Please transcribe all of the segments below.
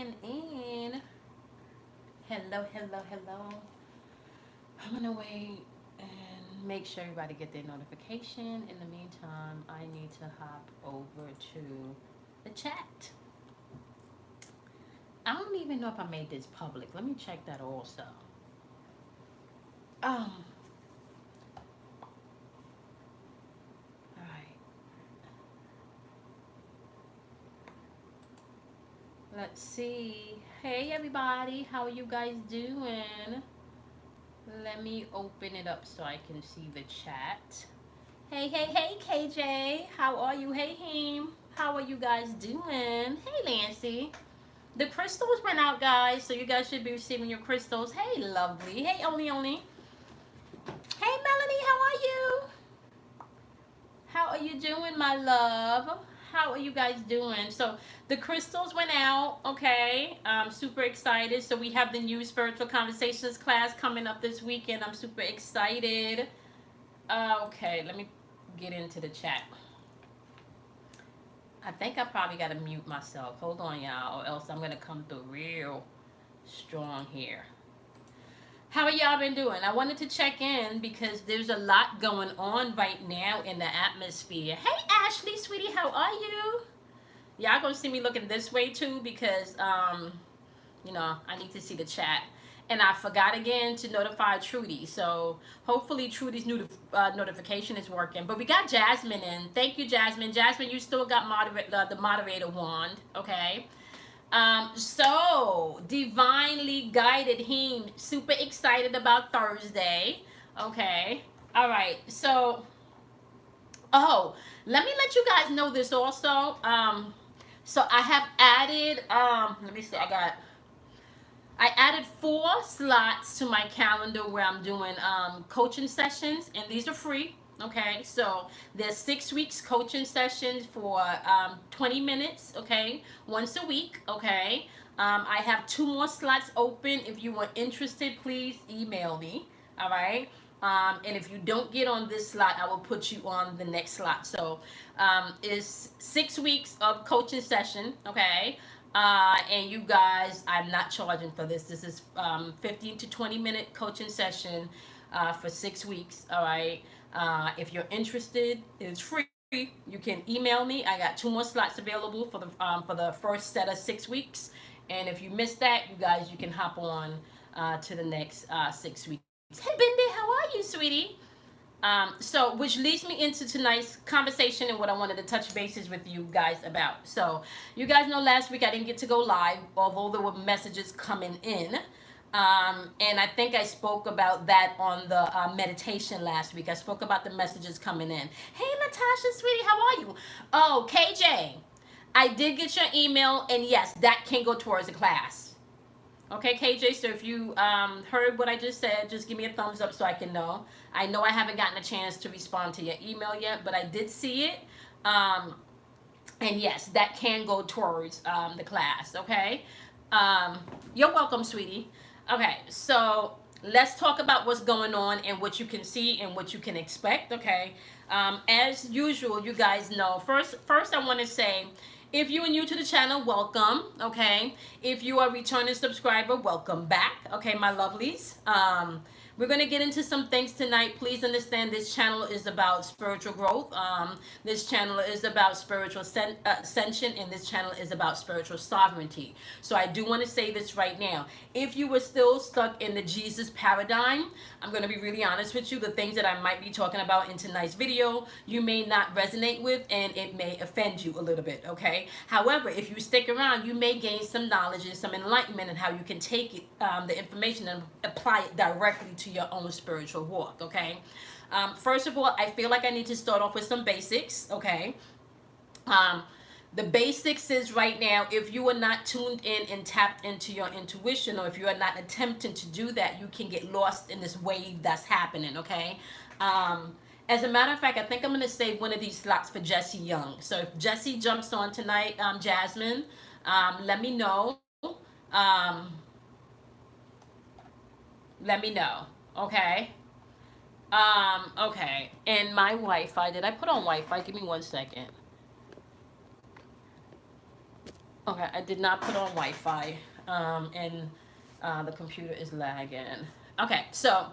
In. Hello, hello, hello. I'm gonna wait and make sure everybody get their notification. In the meantime, I need to hop over to the chat. I don't even know if I made this public. Let me check that also. Um, all right. Let's see. Hey everybody, how are you guys doing? Let me open it up so I can see the chat. Hey, hey, hey, KJ. How are you? Hey, Heem. How are you guys doing? Hey, Nancy. The crystals went out, guys, so you guys should be receiving your crystals. Hey, lovely. Hey, Only. Hey, Melanie. How are you? How are you doing, my love? How are you guys doing? So the crystals went out. Okay, I'm super excited. So we have the new spiritual conversations class coming up this weekend. I'm super excited. Okay, let me get into the chat. I think I probably got to mute myself. Hold on, y'all, or else I'm going to come through real strong here. How are y'all been doing? I wanted to check in because there's a lot going on right now in the atmosphere. Hey, Ashley, sweetie, how are you? Y'all going to see me looking this way, too, because, I need to see the chat. And I forgot again to notify Trudy. So hopefully Trudy's notification is working. But we got Jasmine in. Thank you, Jasmine. Jasmine, you still got the moderator wand. Okay. So divinely guided him. Super excited about Thursday. Okay. All right. So, let me let you guys know this also. So I have added, let me see, I added 4 slots to my calendar where I'm doing coaching sessions, and these are free. Okay, so there's 6 weeks coaching sessions for 20 minutes. Okay, once a week. Okay, I have 2 more slots open. If you are interested, please email me. All right. And if you don't get on this slot, I will put you on the next slot. So it's 6 weeks of coaching session. Okay. And you guys, I'm not charging for this. This is 15 to 20-minute coaching session for 6 weeks. All right. If you're interested, it's free. You can email me. I got 2 more slots available for the first set of 6 weeks. And if you missed that, you can hop on to the next 6 weeks. Hey, Bindi, how are you, sweetie? So, which leads me into tonight's conversation and what I wanted to touch bases with you guys about. So, you guys know last week I didn't get to go live, although there were messages coming in. And I think I spoke about that on the meditation last week. I spoke about the messages coming in. Hey, Natasha, sweetie, how are you? Oh, KJ, I did get your email, and yes, that can go towards the class. Okay, KJ, so if you heard what I just said, just give me a thumbs up so I can know. I know I haven't gotten a chance to respond to your email yet, but I did see it. And yes, that can go towards the class, okay? You're welcome, sweetie. Okay, so let's talk about what's going on and what you can see and what you can expect, okay? As usual, you guys know, first I want to say, if you are new to the channel, welcome, okay? If you are a returning subscriber, welcome back, okay, my lovelies. We're going to get into some things tonight. Please understand this channel is about spiritual growth. This channel is about spiritual ascension, and this channel is about spiritual sovereignty. So I do want to say this right now. If you were still stuck in the Jesus paradigm, I'm going to be really honest with you. The things that I might be talking about in tonight's video, you may not resonate with, and it may offend you a little bit, okay? However, if you stick around, you may gain some knowledge and some enlightenment in how you can take it, the information and apply it directly to your own spiritual walk, okay? First of all, I feel like I need to start off with some basics, okay? The basics is right now, if you are not tuned in and tapped into your intuition, or if you are not attempting to do that, you can get lost in this wave that's happening, okay? As a matter of fact, I think I'm going to save one of these slots for Jesse Young. So if Jesse jumps on tonight, Jasmine, let me know. Let me know, okay? Okay, and my Wi-Fi, did I put on Wi-Fi? Give me 1 second. Okay, I did not put on Wi-Fi, and the computer is lagging. Okay, so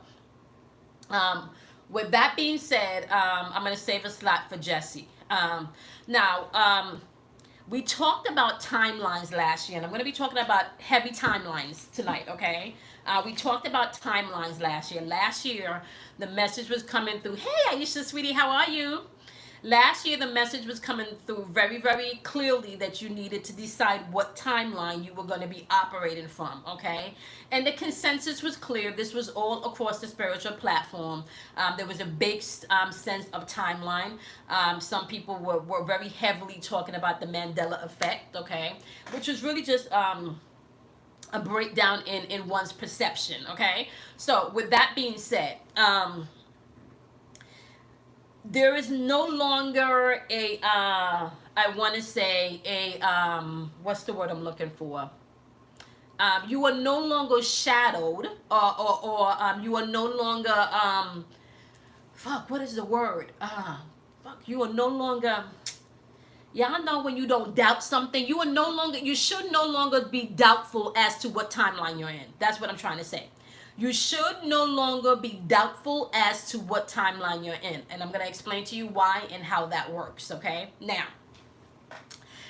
um, with that being said, I'm gonna save a slot for Jesse. Now, we talked about timelines last year, and I'm going to be talking about heavy timelines tonight, okay? We talked about timelines last year. Last year, the message was coming through, hey, Aisha, sweetie, how are you? Last year, the message was coming through very, very clearly that you needed to decide what timeline you were going to be operating from, okay? And the consensus was clear. This was all across the spiritual platform. There was a big sense of timeline. Some people were very heavily talking about the Mandela effect, okay? Which was really just a breakdown in one's perception, okay? So, with that being said, there is no longer a I want to say a what's the word I'm looking for, you are no longer shadowed, or you are no longer fuck, what is the word, fuck, you are no longer, y'all know when you don't doubt something, you are no longer, you should no longer be doubtful as to what timeline you're in. That's what I'm trying to say. You should no longer be doubtful as to what timeline you're in. And I'm going to explain to you why and how that works, okay? Now,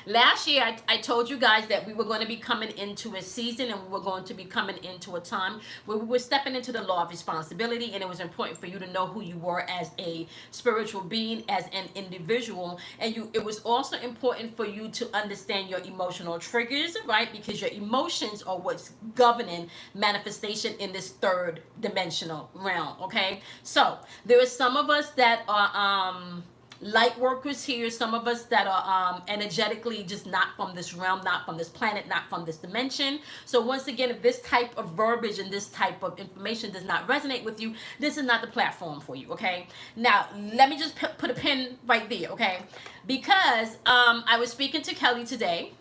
last year, I told you guys that we were going to be coming into a season, and we were going to be coming into a time where we were stepping into the law of responsibility, and it was important for you to know who you were as a spiritual being, as an individual, and it was also important for you to understand your emotional triggers, right? Because your emotions are what's governing manifestation in this third dimensional realm, okay? So there are some of us that are light workers here, some of us that are energetically just not from this realm, not from this planet, not from this dimension. So once again, if this type of verbiage and this type of information does not resonate with you, this is not the platform for you, okay? Now, let me just put a pin right there, okay? Because I was speaking to Kelly today,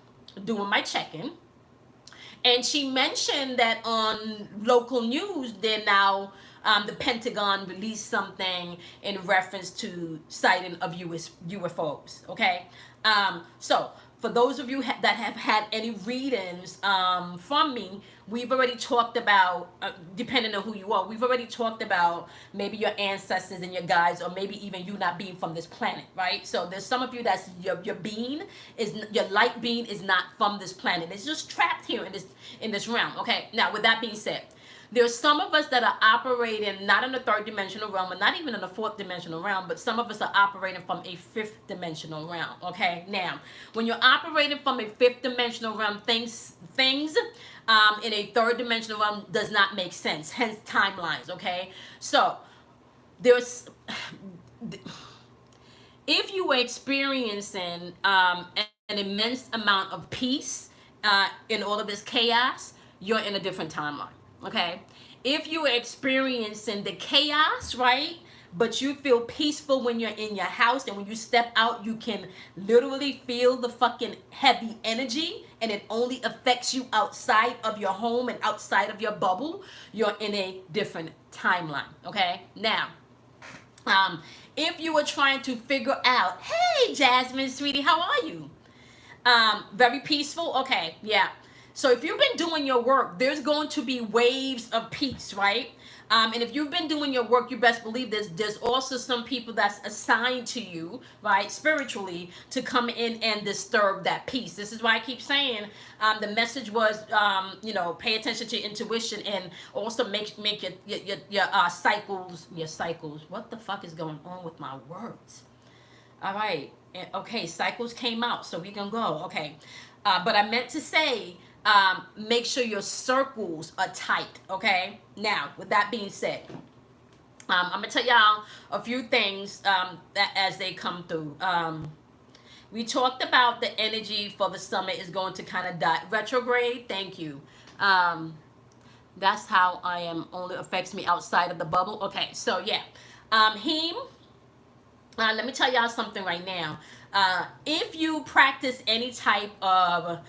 doing my check-in, and she mentioned that on local news, they're now, the Pentagon released something in reference to sighting of UFOs. Okay, so for those of you that have had any readings from me, we've already talked about, depending on who you are, we've already talked about maybe your ancestors and your guides, or maybe even you not being from this planet, right? So there's some of you that's your being is, your light being is not from this planet. It's just trapped here in this realm. Okay. Now, with that being said, there's some of us that are operating not in the third dimensional realm, and not even in the fourth dimensional realm, but some of us are operating from a fifth dimensional realm. Okay, now when you're operating from a fifth dimensional realm, things in a third dimensional realm does not make sense. Hence timelines. Okay, so there's if you were experiencing an immense amount of peace in all of this chaos, you're in a different timeline. Okay, if you are experiencing the chaos, right, but you feel peaceful when you're in your house, and when you step out you can literally feel the fucking heavy energy, and it only affects you outside of your home and outside of your bubble, you're in a different timeline. Okay, now if you were trying to figure out, hey Jasmine, sweetie, how are you? Very peaceful. Okay, yeah. So if you've been doing your work, there's going to be waves of peace, right? And if you've been doing your work, you best believe there's also some people that's assigned to you, right, spiritually, to come in and disturb that peace. This is why I keep saying the message was, pay attention to your intuition, and also make your cycles. What the fuck is going on with my words? All right. Okay, cycles came out, so we can go. Okay. But I meant to say, make sure your circles are tight. Okay. Now, with that being said, I'm going to tell y'all a few things that as they come through. We talked about the energy for the summer is going to kind of die. Retrograde, thank you. That's how I am, only affects me outside of the bubble. Okay, so yeah. Let me tell y'all something right now. If you practice any type of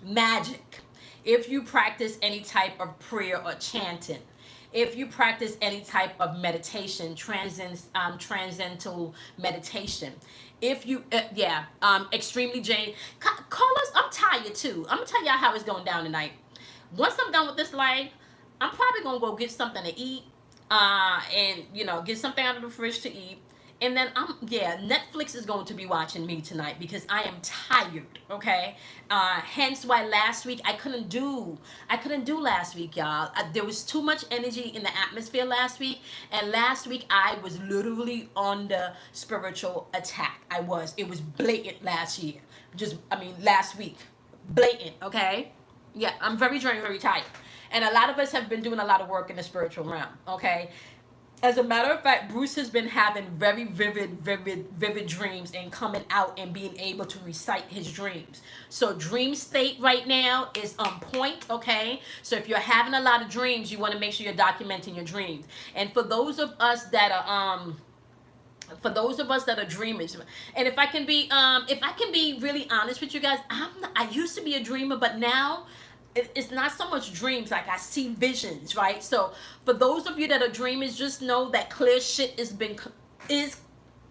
magic, if you practice any type of prayer or chanting, if you practice any type of meditation, transcendental meditation. If you, extremely Jane, call us. I'm tired too. I'm gonna tell y'all how it's going down tonight. Once I'm done with this live, I'm probably gonna go get something to eat, and get something out of the fridge to eat. And then Netflix is going to be watching me tonight because I am tired. Okay, hence why last week I couldn't do last week, y'all. There was too much energy in the atmosphere last week, and last week I was literally on the spiritual attack. It was blatant last year. Last week, blatant. Okay, yeah, I'm very drained, very tired. And a lot of us have been doing a lot of work in the spiritual realm, okay? As a matter of fact, Bruce has been having very vivid dreams and coming out and being able to recite his dreams. So dream state right now is on point, okay? So if you're having a lot of dreams, you want to make sure you're documenting your dreams. And for those of us that are dreamers, and if I can be really honest with you guys, I used to be a dreamer, but now it's not so much dreams. Like, I see visions, right? So for those of you that are dreamers, just know that clear shit is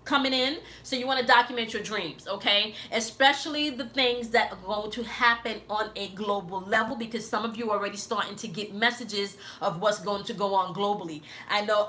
coming in. So you want to document your dreams, okay? Especially the things that are going to happen on a global level, because some of you are already starting to get messages of what's going to go on globally. I know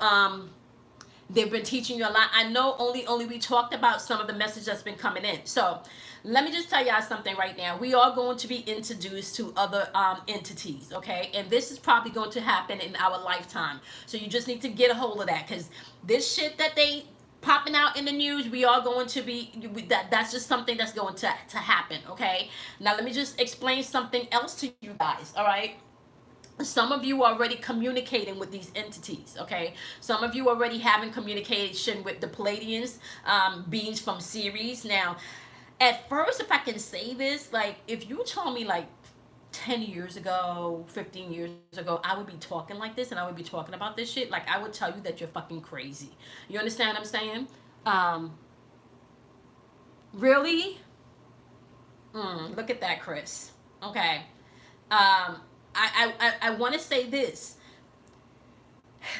they've been teaching you a lot. I know only we talked about some of the message that's been coming in. So let me just tell y'all something right now. We are going to be introduced to other entities, okay? And this is probably going to happen in our lifetime. So you just need to get a hold of that, because this shit that they popping out in the news, we are going to be, that's just something that's going to happen, okay? Now let me just explain something else to you guys, all right? Some of you are already communicating with these entities, okay? Some of you already having communication with the Palladians, beings from Ceres. Now, at first, if I can say this, like, if you told me like 10 years ago, 15 years ago, I would be talking like this and I would be talking about this shit, like, I would tell you that you're fucking crazy. You understand what I'm saying? Really? Look at that, Chris. Okay. I want to say this.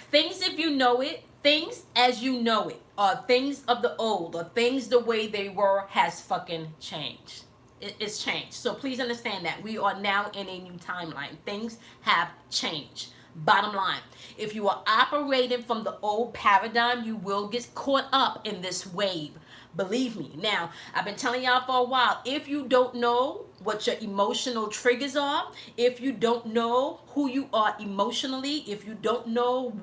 Things, if you know it, things as you know it, or things of the old, or things the way they were, has fucking changed. It's changed. So please understand that we are now in a new timeline. Things have changed. Bottom line, if you are operating from the old paradigm, you will get caught up in this wave. Believe me. Now, I've been telling y'all for a while, if you don't know what your emotional triggers are, if you don't know who you are emotionally, if you don't know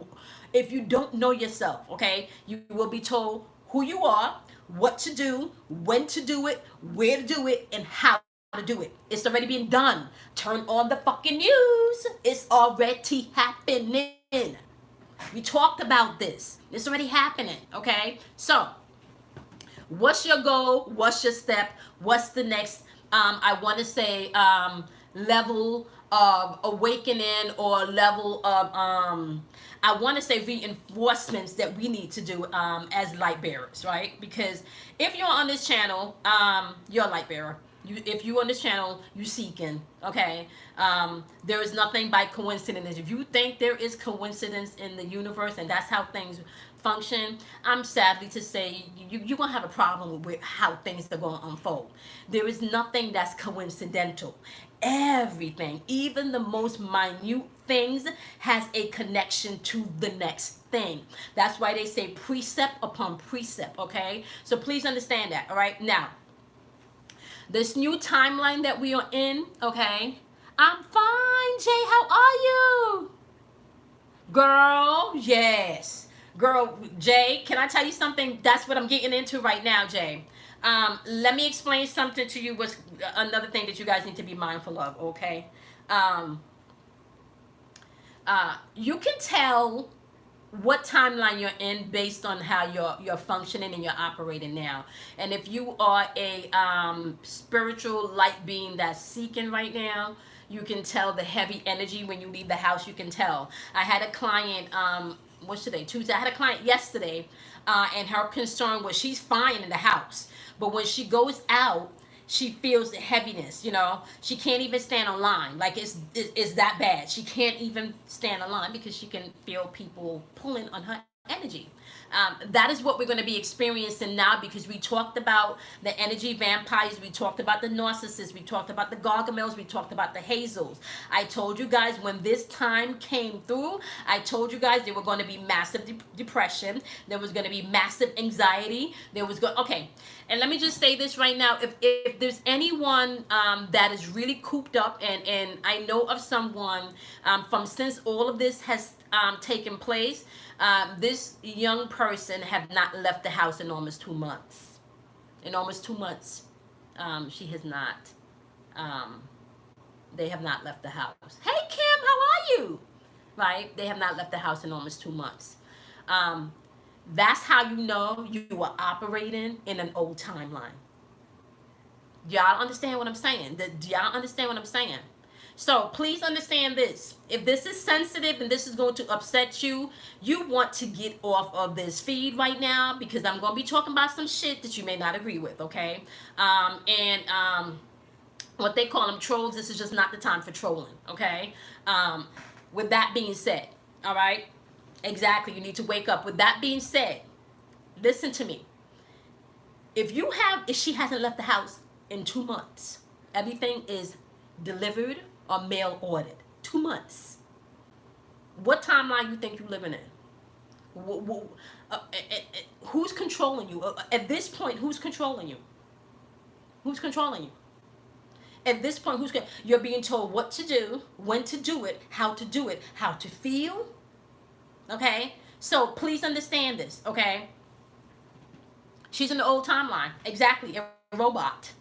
yourself, okay, you will be told who you are, what to do, when to do it, where to do it, and how to do it. It's already been done. Turn on the fucking news. It's already happening. We talked about this. It's already happening, okay? So, what's your goal? What's your step? What's the next, I want to say, level of awakening, or level of, I want to say, reinforcements that we need to do as light bearers, right? Because if you're on this channel, you're a light bearer. If you on this channel, you seeking, okay? There is nothing by coincidence. If you think there is coincidence in the universe and that's how things function, I'm sadly to say you're going to have a problem with how things are going to unfold. There is nothing that's coincidental. Everything, even the most minute things, has a connection to the next thing. That's why they say precept upon precept, okay? So please understand that, all right? Now, this new timeline that we are in, okay? I'm fine, Jay. How are you? Girl, yes. Girl, Jay, can I tell you something? That's what I'm getting into right now, Jay. Let me explain something to you. What's another thing that you guys need to be mindful of, okay? You can tell what timeline you're in based on how you're functioning and you're operating now. And if you are a spiritual light being that's seeking right now, you can tell the heavy energy when you leave the house. You can tell. I had a client, what's today? Tuesday. I had a client yesterday, and her concern was she's fine in the house, but when she goes out, she feels the heaviness, you know. She can't even stand on line. Like it's that bad. She can't even stand on line because she can feel people pulling on her energy. That is what we're going to be experiencing now, because we talked about the energy vampires, we talked about the narcissists, we talked about the gargamels, we talked about the hazels. I told you guys when this time came through, I told you guys there were going to be massive depression, there was going to be massive anxiety, there was okay. And let me just say this right now, if there's anyone that is really cooped up, and I know of someone from since all of this has taken place, this young person have not left the house in almost 2 months. In almost 2 months, she has not. They have not left the house. Hey Kim, how are you? Right? They have not left the house in almost 2 months. That's how you know you are operating in an old timeline. Y'all understand what I'm saying? Do y'all understand what I'm saying? So please understand this. If this is sensitive and this is going to upset you, you want to get off of this feed right now, because I'm going to be talking about some shit that you may not agree with, okay? What they call them trolls, this is just not the time for trolling, okay? With that being said, all right? Exactly, you need to wake up. With that being said, listen to me. If she hasn't left the house in 2 months, everything is delivered or mail ordered. 2 months. What timeline you think you're living in? Who's controlling you? At this point, who's controlling you? Who's controlling you? At this point, you're being told what to do, when to do it, how to feel. Okay? So please understand this, okay? She's in the old timeline. Exactly. A robot.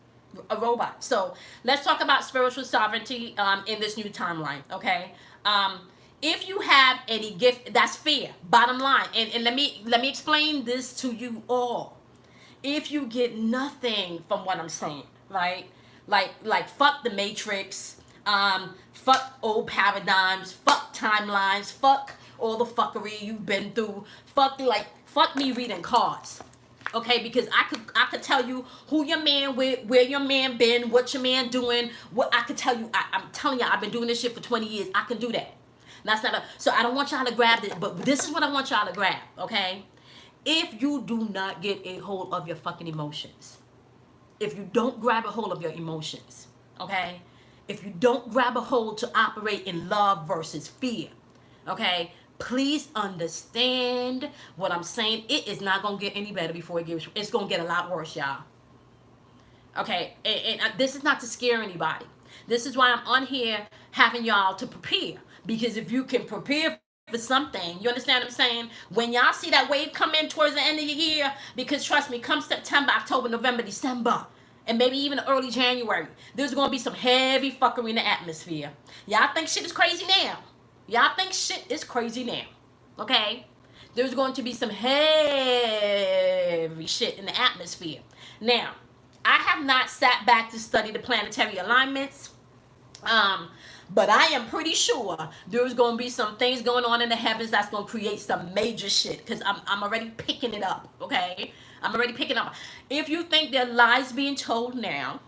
So let's talk about spiritual sovereignty in this new timeline, okay? If you have any gift, that's fear. Bottom line. And let me explain this to you all. If you get nothing from what I'm saying, right? Like fuck the matrix, fuck old paradigms, fuck timelines, fuck all the fuckery you've been through, fuck me reading cards. Okay, because I could tell you who your man with, where your man been, what your man doing. What I could tell you, I'm telling you, I've been doing this shit for 20 years. I can do that. That's not so I don't want y'all to grab this, but this is what I want y'all to grab. Okay, if you do not get a hold of your fucking emotions, if you don't grab a hold of your emotions, okay, if you don't grab a hold to operate in love versus fear, okay. Please understand what I'm saying. It is not going to get any better before it's going to get a lot worse, y'all. Okay, and this is not to scare anybody. This is why I'm on here having y'all to prepare. Because if you can prepare for something, you understand what I'm saying? When y'all see that wave come in towards the end of the year, because trust me, come September, October, November, December, and maybe even early January, there's going to be some heavy fuckery in the atmosphere. Y'all think shit is crazy now. Y'all think shit is crazy now, okay? There's going to be some heavy shit in the atmosphere. Now, I have not sat back to study the planetary alignments, but I am pretty sure there's going to be some things going on in the heavens that's going to create some major shit, because I'm already picking it up, okay? I'm already picking up. If you think there are lies being told now,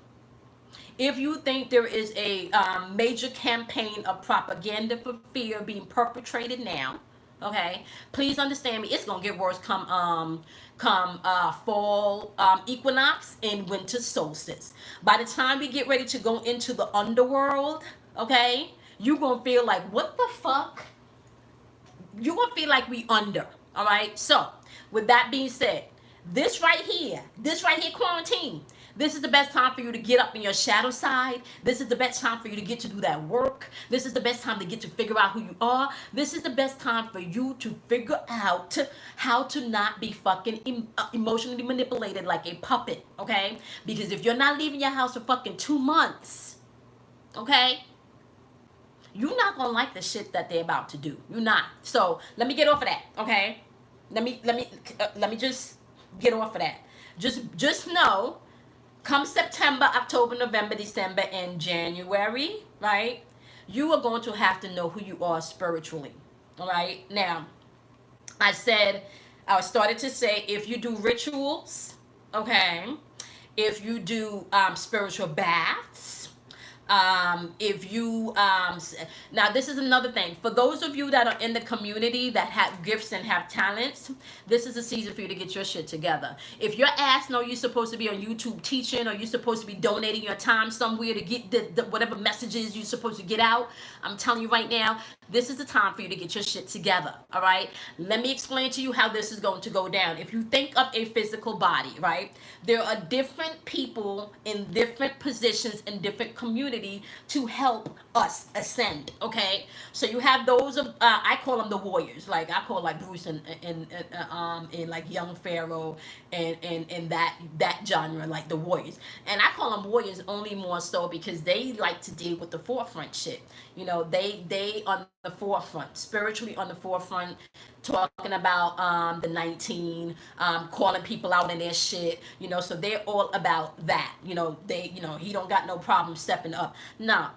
if you think there is a major campaign of propaganda for fear being perpetrated now, okay, please understand me. It's gonna get worse come fall equinox and winter solstice. By the time we get ready to go into the underworld, okay, you're gonna feel like, what the fuck? You're gonna feel like we under. All right. So with that being said, this right here, quarantine. This is the best time for you to get up in your shadow side. This is the best time for you to get to do that work. This is the best time to get to figure out who you are. This is the best time for you to figure out how to not be fucking emotionally manipulated like a puppet, okay? Because if you're not leaving your house for fucking 2 months, okay, you're not gonna like the shit that they're about to do. You're not. So let me get off of that, okay? Let me just get off of that. Just know, come September, October, November, December, and January, right? You are going to have to know who you are spiritually, all right? Now, I started to say, if you do rituals, okay, if you do spiritual baths, if you now this is another thing for those of you that are in the community that have gifts and have talents. This is a season for you to get your shit together. If your ass know you're supposed to be on YouTube teaching, or you're supposed to be donating your time somewhere to get the whatever messages you're supposed to get out, I'm telling you right now, this is the time for you to get your shit together. All right, let me explain to you how this is going to go down. If you think of a physical body, right, there are different people in different positions in different community to help us ascend. Okay, so you have those of I call them the warriors. Like I call like Bruce and like young Pharaoh and that genre, like the warriors. And I call them warriors only more so because they like to deal with the forefront shit. You know, they on the forefront, spiritually on the forefront, talking about the 19, calling people out in their shit, you know, so they're all about that. You know, he don't got no problem stepping up. No,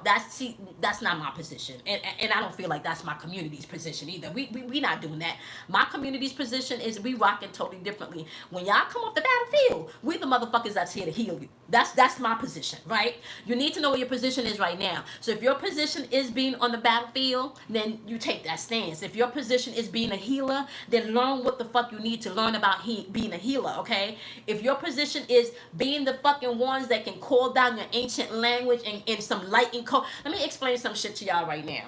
that's not my position. And I don't feel like that's my community's position either. We not doing that. My community's position is we rocking totally differently. When y'all come off the battlefield, we the motherfuckers that's here to heal you. That's my position, right? You need to know what your position is right now. So if your position is being on the battlefield, then you take that stance. If your position is being a healer, then learn what the fuck you need to learn about being a healer, okay? If your position is being the fucking ones that can call down your ancient language and some light and code, let me explain some shit to y'all right now.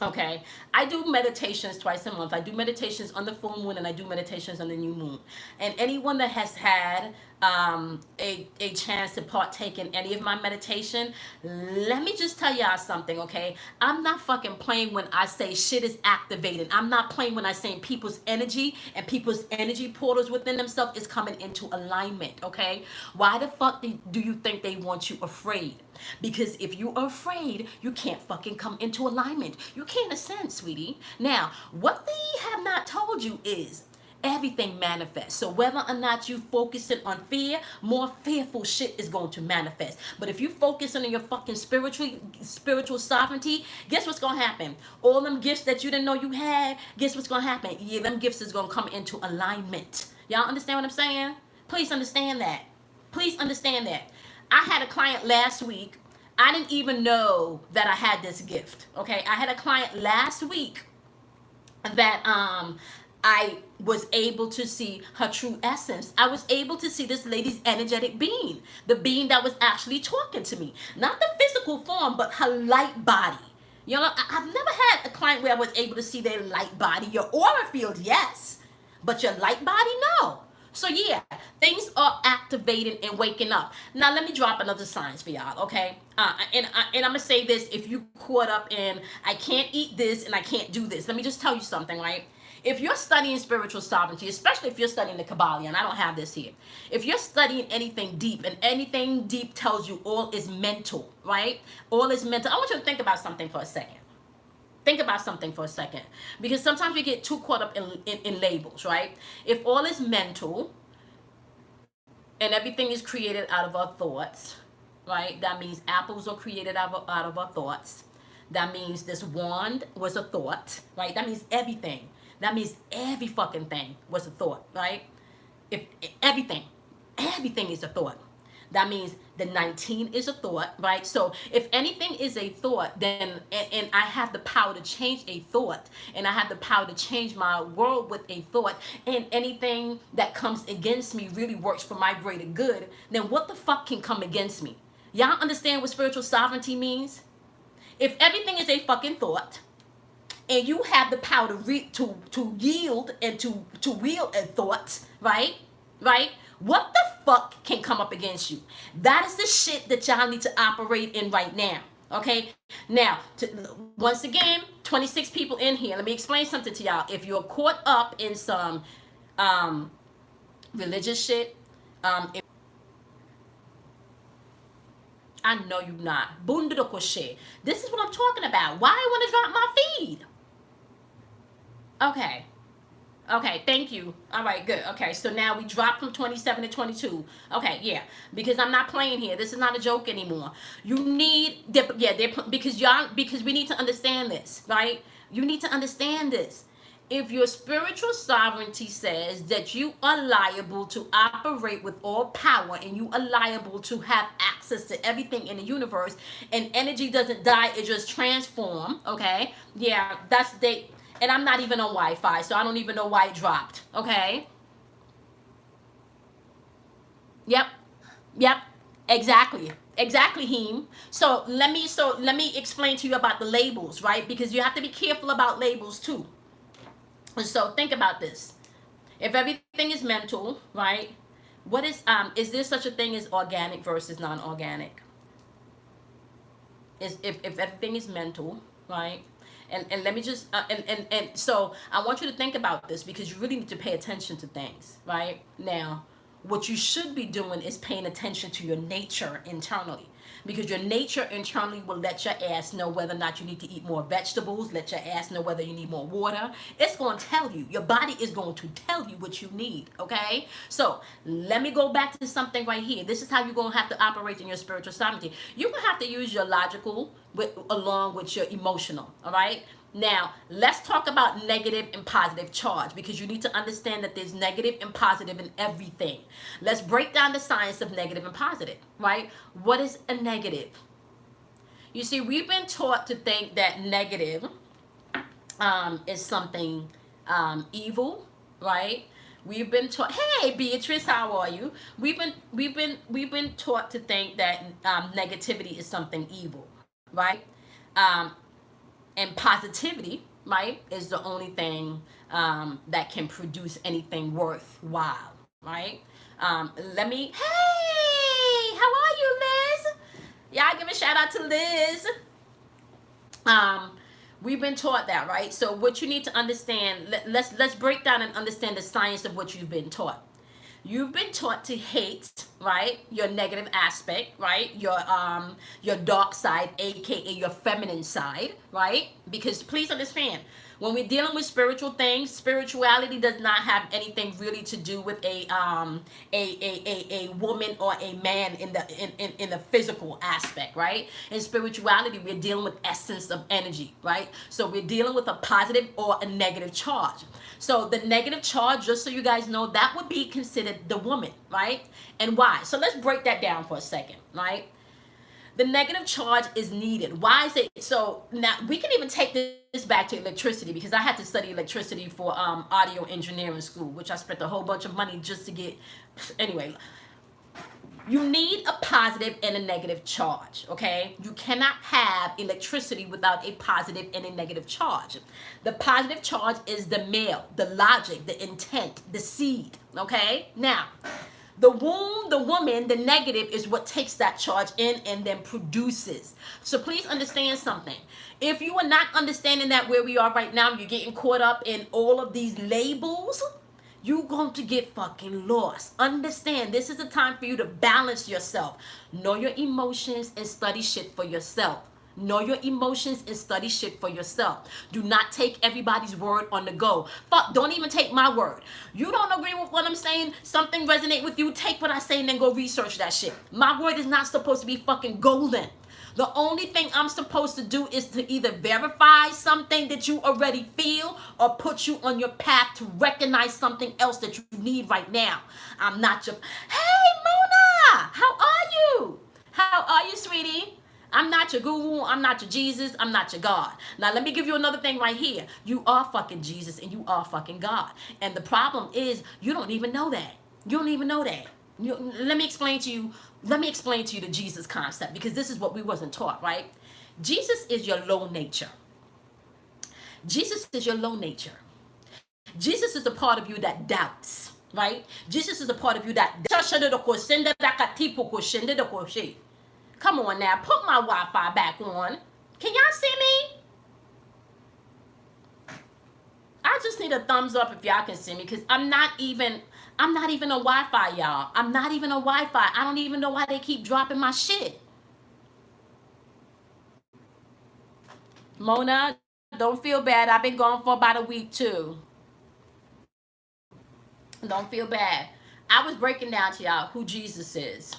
Okay, I do meditations twice a month. I do meditations on the full moon and I do meditations on the new moon. And anyone that has had a chance to partake in any of my meditation, let me just tell y'all something, okay? I'm not fucking playing when I say shit is activated. I'm not playing when I say people's energy and people's energy portals within themselves is coming into alignment, okay? Why the fuck do you think they want you afraid? Because if you are afraid, you can't fucking come into alignment. You can't ascend, sweetie. Now, what they have not told you is everything manifests. So whether or not you focusing on fear, more fearful shit is going to manifest. But if you focusing on your fucking spiritual sovereignty, guess what's going to happen? All them gifts that you didn't know you had, guess what's going to happen? Yeah, them gifts is going to come into alignment. Y'all understand what I'm saying? Please understand that. Please understand that. I had a client last week. I didn't even know that I had this gift. Okay, I had a client last week that I was able to see her true essence. I was able to see this lady's energetic being, the being that was actually talking to me, not the physical form, but her light body. You know, I've never had a client where I was able to see their light body. Your aura field, yes, but your light body, no. So yeah, things are activating and waking up. Now let me drop another science for y'all, okay? And I'm gonna say this: if you caught up in I can't eat this and I can't do this, let me just tell you something, right? If you're studying spiritual sovereignty, especially if you're studying the Kabbalah, and I don't have this here, if you're studying anything deep, and anything deep tells you all is mental, right? All is mental. I want you to think about something for a second. Think about something for a second, because sometimes we get too caught up in labels, right? If all is mental and everything is created out of our thoughts, right? That means apples are created out of our thoughts. That means this wand was a thought, right? That means everything. That means every fucking thing was a thought, right? If everything is a thought. That means the 19 is a thought, right? So if anything is a thought, then, and I have the power to change a thought, and I have the power to change my world with a thought, and anything that comes against me really works for my greater good, then what the fuck can come against me? Y'all understand what spiritual sovereignty means? If everything is a fucking thought, and you have the power to yield and to wield a thought, right? What the fuck can come up against you? That is the shit that y'all need to operate in right now. Okay? Now, once again, 26 people in here. Let me explain something to y'all. If you're caught up in some religious shit, I know you're not. Bundukoshe. This is what I'm talking about. Why I want to drop my feed? Okay, thank you. All right, good. Okay, so now we dropped from 27 to 22. Okay, yeah, because I'm not playing here. This is not a joke anymore. You need, because we need to understand this, right? You need to understand this. If your spiritual sovereignty says that you are liable to operate with all power and you are liable to have access to everything in the universe, and energy doesn't die, it just transform, okay? Yeah, that's they. And I'm not even on Wi-Fi, so I don't even know why it dropped, okay? Yep. Yep. Exactly. Exactly, Heem. So let me explain to you about the labels, right? Because you have to be careful about labels too. So think about this. If everything is mental, right? What is there such a thing as organic versus non-organic? Is if everything is mental, right? And let me just and so I want you to think about this because you really need to pay attention to things, right? Now, what you should be doing is paying attention to your nature internally, because your nature internally will let your ass know whether or not you need to eat more vegetables, let your ass know whether you need more water. It's going to tell you. Your body is going to tell you what you need, okay? So let me go back to something right here. This is how you're going to have to operate in your spiritual sovereignty. You're going to have to use your logical along with your emotional, all right? Now, let's talk about negative and positive charge, because you need to understand that there's negative and positive in everything. Let's break down the science of negative and positive, right? What is a negative? You see, we've been taught to think that negative is something evil, right? We've been taught. Hey, Beatrice, how are you? We've been taught to think that negativity is something evil, right? Um, and positivity, right, is the only thing that can produce anything worthwhile, right? Let me. Hey, how are you, Liz? Y'all give a shout out to Liz. Um, we've been taught that, right? So what you need to understand, let's break down and understand the science of what you've been taught. You've been taught to hate, right, your negative aspect, right, your dark side, aka your feminine side, right? Because please understand, when we're dealing with spiritual things, spirituality does not have anything really to do with a woman or a man in the physical aspect, right? In spirituality, we're dealing with essence of energy, right? So we're dealing with a positive or a negative charge. So the negative charge, just so you guys know, that would be considered the woman, right? And why? So let's break that down for a second, right? The negative charge is needed. Why is it? So now we can even take this back to electricity, because I had to study electricity for audio engineering school, which I spent a whole bunch of money just to get. Anyway, you need a positive and a negative charge, okay? You cannot have electricity without a positive and a negative charge. The positive charge is the male, the logic, the intent, the seed, okay? Now, the womb, the woman, the negative is what takes that charge in and then produces. So please understand something. If you are not understanding that where we are right now, you're getting caught up in all of these labels, you're going to get fucking lost. Understand, this is a time for you to balance yourself. Know your emotions and study shit for yourself. Know your emotions and study shit for yourself. Do not take everybody's word on the go. Fuck, don't even take my word. You don't agree with what I'm saying, something resonate with you, take what I say and then go research that shit. My word is not supposed to be fucking golden. The only thing I'm supposed to do is to either verify something that you already feel or put you on your path to recognize something else that you need right now. I'm not your... Hey, Mona! How are you? How are you, sweetie? I'm not your guru. I'm not your Jesus. I'm not your God. Now, let me give you another thing right here. You are fucking Jesus and you are fucking God. And the problem is you don't even know that. You don't even know that. Let me explain to you the Jesus concept, because this is what we wasn't taught, right? Jesus is your low nature. Jesus is your low nature. Jesus is the part of you that doubts, right? Jesus is the part of you that come on now, put my Wi-Fi back on. Can y'all see me? I just need a thumbs up if y'all can see me, because I'm not even on Wi-Fi, y'all. I'm not even on Wi-Fi. I don't even know why they keep dropping my shit. Mona, don't feel bad. I've been gone for about a week too. Don't feel bad. I was breaking down to y'all who Jesus is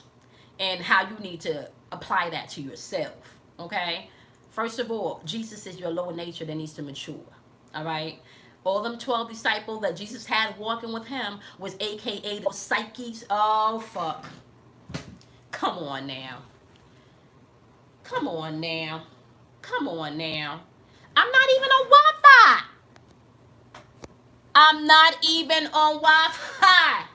and how you need to apply that to yourself, okay? First of all, Jesus is your lower nature that needs to mature, all right? All them 12 disciples that Jesus had walking with him was AKA the psyches. Oh, fuck. Come on now. Come on now. Come on now. I'm not even on Wi-Fi. I'm not even on Wi-Fi.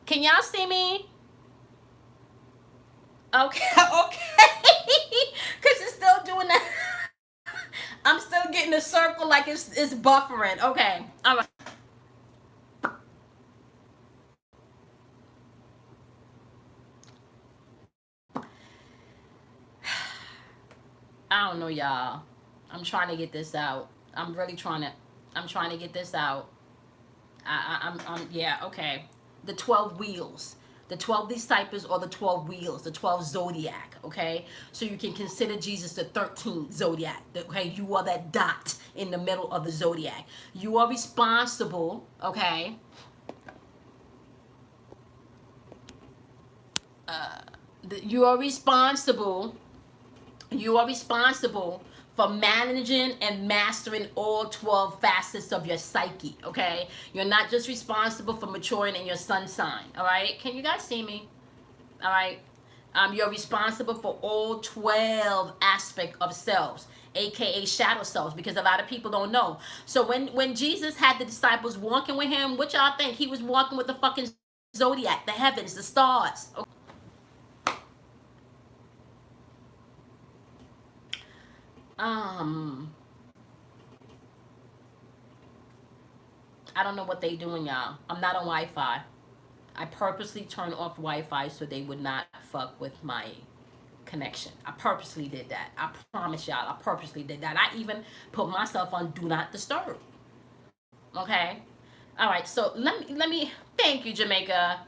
Can y'all see me? Okay, okay. Cause it's still doing that. I'm still getting the circle like it's buffering. Okay. All right. I don't know, y'all. I'm trying to get this out. I'm really trying to. I'm trying to get this out. Yeah, okay. The 12 wheels. The 12 disciples or the 12 wheels, the 12 zodiac, okay? So you can consider Jesus the 13th zodiac, okay? You are that dot in the middle of the zodiac. You are responsible, okay? You are responsible. You are responsible for managing and mastering all 12 facets of your psyche, okay? You're not just responsible for maturing in your sun sign, all right? Can you guys see me? All right? You're responsible for all 12 aspects of selves, aka shadow selves, because a lot of people don't know. So when Jesus had the disciples walking with him, what y'all think? He was walking with the fucking zodiac, the heavens, the stars. Um, I don't know what they doing, y'all. I'm not on Wi-Fi. I purposely turned off Wi-Fi so they would not fuck with my connection. I purposely did that. I promise y'all, I purposely did that. I even put myself on do not disturb. Okay? All right, so let me thank you, Jamaica.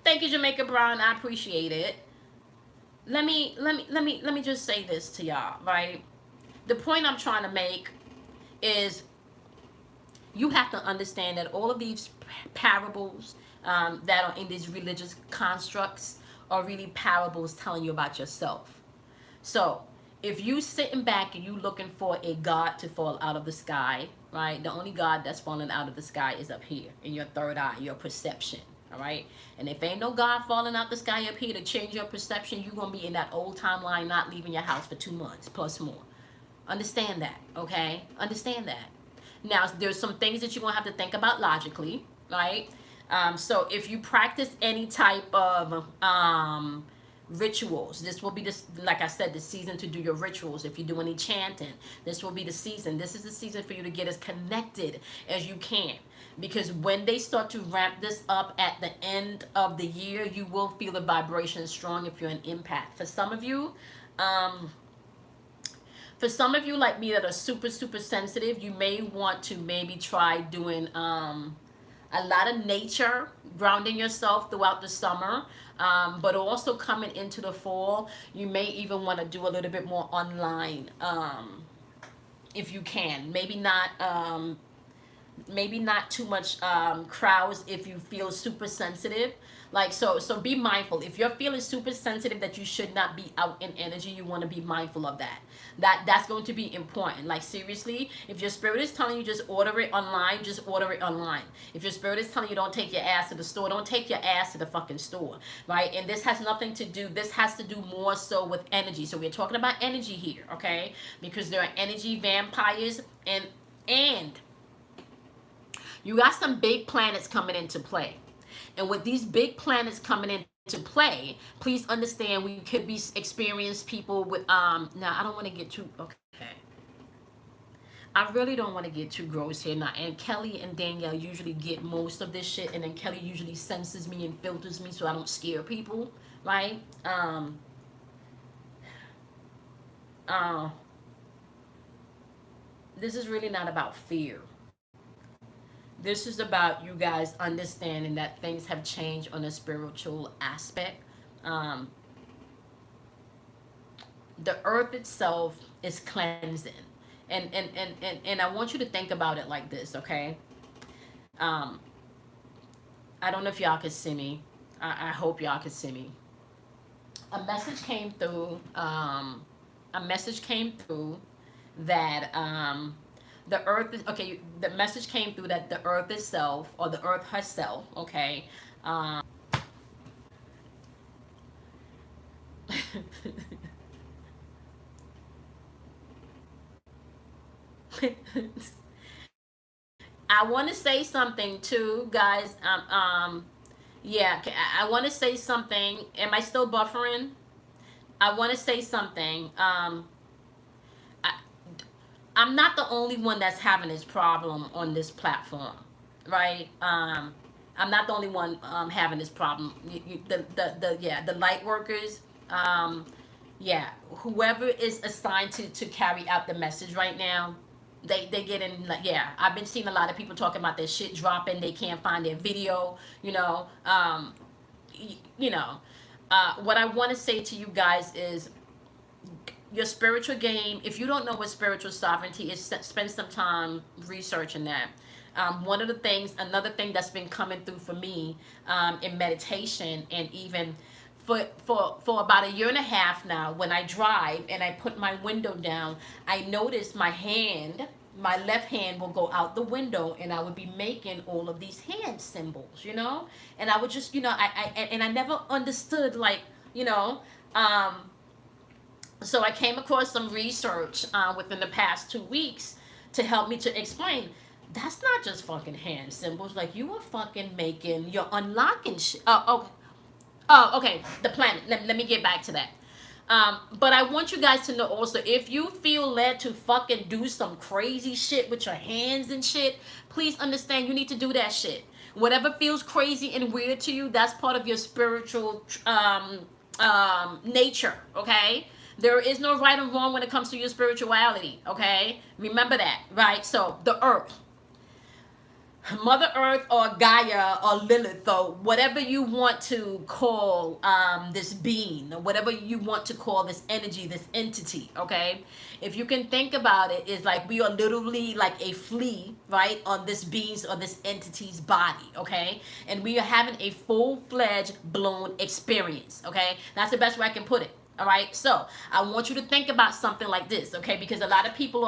Thank you, Jamaica Brown. I appreciate it. Let me just say this to y'all, right? The point I'm trying to make is you have to understand that all of these parables that are in these religious constructs are really parables telling you about yourself. So if you sitting back and you looking for a God to fall out of the sky, right? The only God that's falling out of the sky is up here in your third eye, your perception. All right. And if ain't no God falling out the sky up here to change your perception, you're going to be in that old timeline, not leaving your house for 2 months plus more. Understand that. Okay. Understand that. Now, there's some things that you're going to have to think about logically, right? So if you practice any type of rituals, this will be this, like I said, the season to do your rituals. If you do any chanting, this will be the season. This is the season for you to get as connected as you can, because when they start to ramp this up at the end of the year, you will feel the vibration strong if you're an empath. For some of you like me that are super sensitive, you may want to maybe try doing a lot of nature, grounding yourself throughout the summer, but also coming into the fall, you may even want to do a little bit more online, if you can. Maybe not too much crowds if you feel super sensitive. Like, so be mindful. If you're feeling super sensitive that you should not be out in energy, you want to be mindful of that. That's going to be important. Like, seriously, if your spirit is telling you just order it online, just order it online. If your spirit is telling you don't take your ass to the store, don't take your ass to the fucking store, right? And this has nothing to do, this has to do more so with energy. So we're talking about energy here, okay? Because there are energy vampires, and you got some big planets coming into play. And with these big planets coming into play, please understand we could be experienced people with now I don't want to get too okay. I really don't want to get too gross here now. And Kelly and Danielle usually get most of this shit, and then Kelly usually censors me and filters me so I don't scare people, right? This is really not about fear. This is about you guys understanding that things have changed on a spiritual aspect. Um, the earth itself is cleansing. And I want you to think about it like this, okay? Um, I don't know if y'all could see me. I hope y'all could see me. A message came through. A message came through that the earth is okay. The message came through that the earth itself, or the earth herself, okay. Um, I want to say something too, guys. Yeah, I want to say something. Am I still buffering? I want to say something. I, I'm not the only one that's having this problem on this platform, right? I'm not the only one having this problem. The light workers, yeah, whoever is assigned to carry out the message right now, they get in, like, yeah, I've been seeing a lot of people talking about their shit dropping, they can't find their video, you know. What I want to say to you guys is your spiritual game. If you don't know what spiritual sovereignty is, spend some time researching that. One of the things, another thing that's been coming through for me in meditation, and even for about a year and a half now, when I drive and I put my window down, I notice my left hand will go out the window, and I would be making all of these hand symbols, and I would just, and I never understood, like, you know, so I came across some research within the past 2 weeks to help me to explain that's not just fucking hand symbols. Like, you are fucking making, you're unlocking shit. Oh, okay. Oh, okay. The planet. Let me get back to that. But I want you guys to know also, if you feel led to fucking do some crazy shit with your hands and shit, please understand you need to do that shit. Whatever feels crazy and weird to you, that's part of your spiritual nature, okay? There is no right or wrong when it comes to your spirituality, okay? Remember that, right? So, the earth. Mother Earth, or Gaia, or Lilith, or whatever you want to call this being, or whatever you want to call this energy, this entity, okay? If you can think about it, it's like we are literally like a flea, right, on this being's or this entity's body, okay? And we are having a full-fledged blown experience, okay? That's the best way I can put it. All right, so I want you to think about something like this, okay? Because a lot of people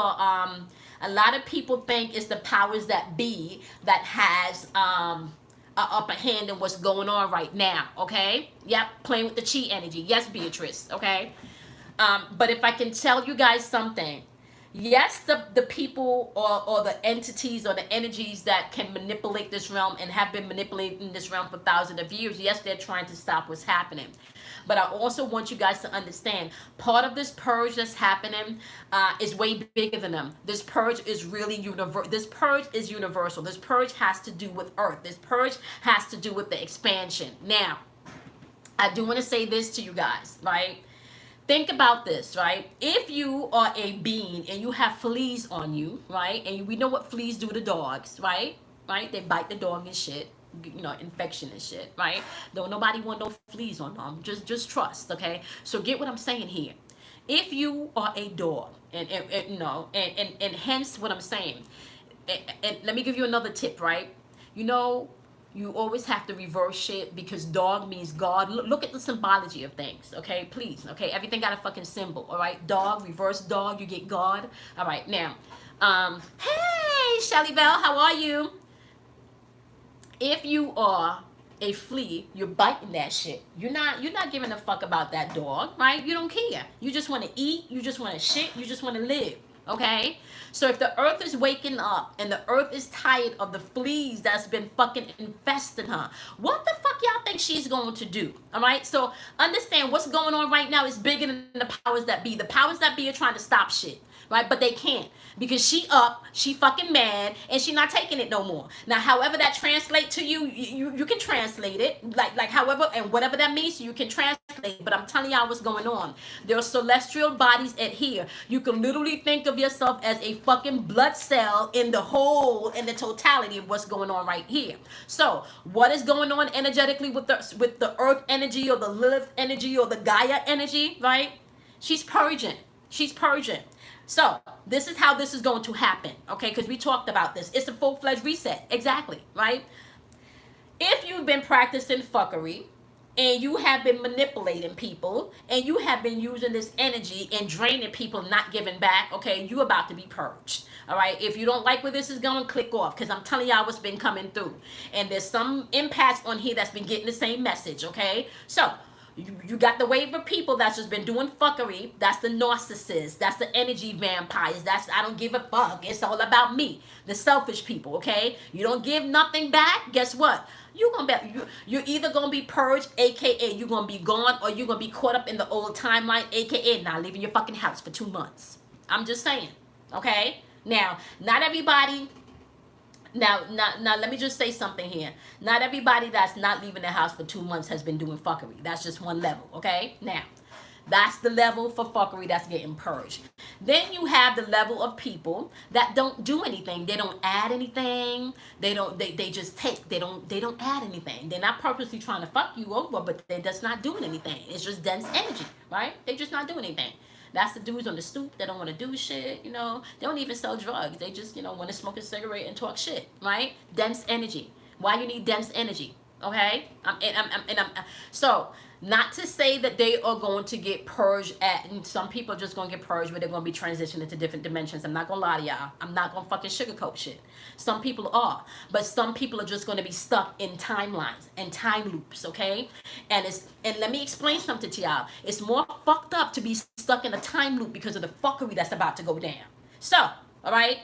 think it's the powers that be that has a upper hand in what's going on right now, okay? Yep, playing with the chi energy. Yes, Beatrice, okay? But if I can tell you guys something, yes, the people or the entities or the energies that can manipulate this realm and have been manipulating this realm for thousands of years, yes, they're trying to stop what's happening. But I also want you guys to understand, part of this purge that's happening is way bigger than them. This purge is really universal. This purge is universal. This purge has to do with Earth. This purge has to do with the expansion. Now, I do want to say this to you guys, right? Think about this, right? If you are a being and you have fleas on you, right? And we know what fleas do to dogs, right? Right? They bite the dog and shit. Infection and shit, right? Don't nobody want no fleas on them. Just trust, okay? So get what I'm saying here. If you are a dog, and hence what I'm saying, and let me give you another tip, right? You always have to reverse shit, because dog means God. Look at the symbology of things, okay? Please, okay? Everything got a fucking symbol, all right? Dog, reverse dog, you get God. All right, now, hey, Shelly Bell, how are you? If you are a flea, you're biting that shit. You're not giving a fuck about that dog, right? You don't care. You just want to eat. You just want to shit. You just want to live. Okay? So if the earth is waking up and the earth is tired of the fleas that's been fucking infesting her, what the fuck y'all think she's going to do? All right? So understand what's going on right now is bigger than the powers that be. The powers that be are trying to stop shit. Right? But they can't, because she fucking mad, and she not taking it no more. Now, however that translate to you, you can translate it, like however, and whatever that means, you can translate it. But I'm telling y'all what's going on. There are celestial bodies at here. You can literally think of yourself as a fucking blood cell in the whole, in the totality of what's going on right here. So, what is going on energetically with the earth energy, or the Lilith energy, or the Gaia energy, right? She's purging. She's purging. So, this is how this is going to happen, okay? Because we talked about this. It's a full-fledged reset. Exactly, right? if you've been practicing fuckery and you have been manipulating people and you have been using this energy and draining people, not giving back, okay, you about to be purged. All right, if you don't like where this is going, click off, because I'm telling y'all what's been coming through, and there's some empaths on here that's been getting the same message. Okay, so you got the wave of people that's just been doing fuckery. That's the narcissists. That's the energy vampires. That's I don't give a fuck. It's all about me. The selfish people, okay? You don't give nothing back. Guess what? You're either gonna be purged, aka you're gonna be gone, or you're gonna be caught up in the old timeline, aka not leaving your fucking house for 2 months. I'm just saying, okay? Now, not everybody. Now, let me just say something here. Not everybody that's not leaving the house for 2 months has been doing fuckery. That's just one level, okay? Now, that's the level for fuckery that's getting purged. Then you have the level of people that don't do anything. They don't add anything. They just take. They don't add anything. They're not purposely trying to fuck you over, but they're just not doing anything. It's just dense energy, right? They just not doing anything. That's the dudes on the stoop that don't want to do shit, you know. They don't even sell drugs. They just, you know, want to smoke a cigarette and talk shit, right? Dense energy. Why you need dense energy, okay? So, not to say that they are going to get purged and some people are just going to get purged, but they're going to be transitioned into different dimensions. I'm not going to lie to y'all. I'm not going to fucking sugarcoat shit. Some people are, but some people are just going to be stuck in timelines and time loops, okay? And let me explain something to y'all. It's more fucked up to be stuck in a time loop because of the fuckery that's about to go down. So, all right?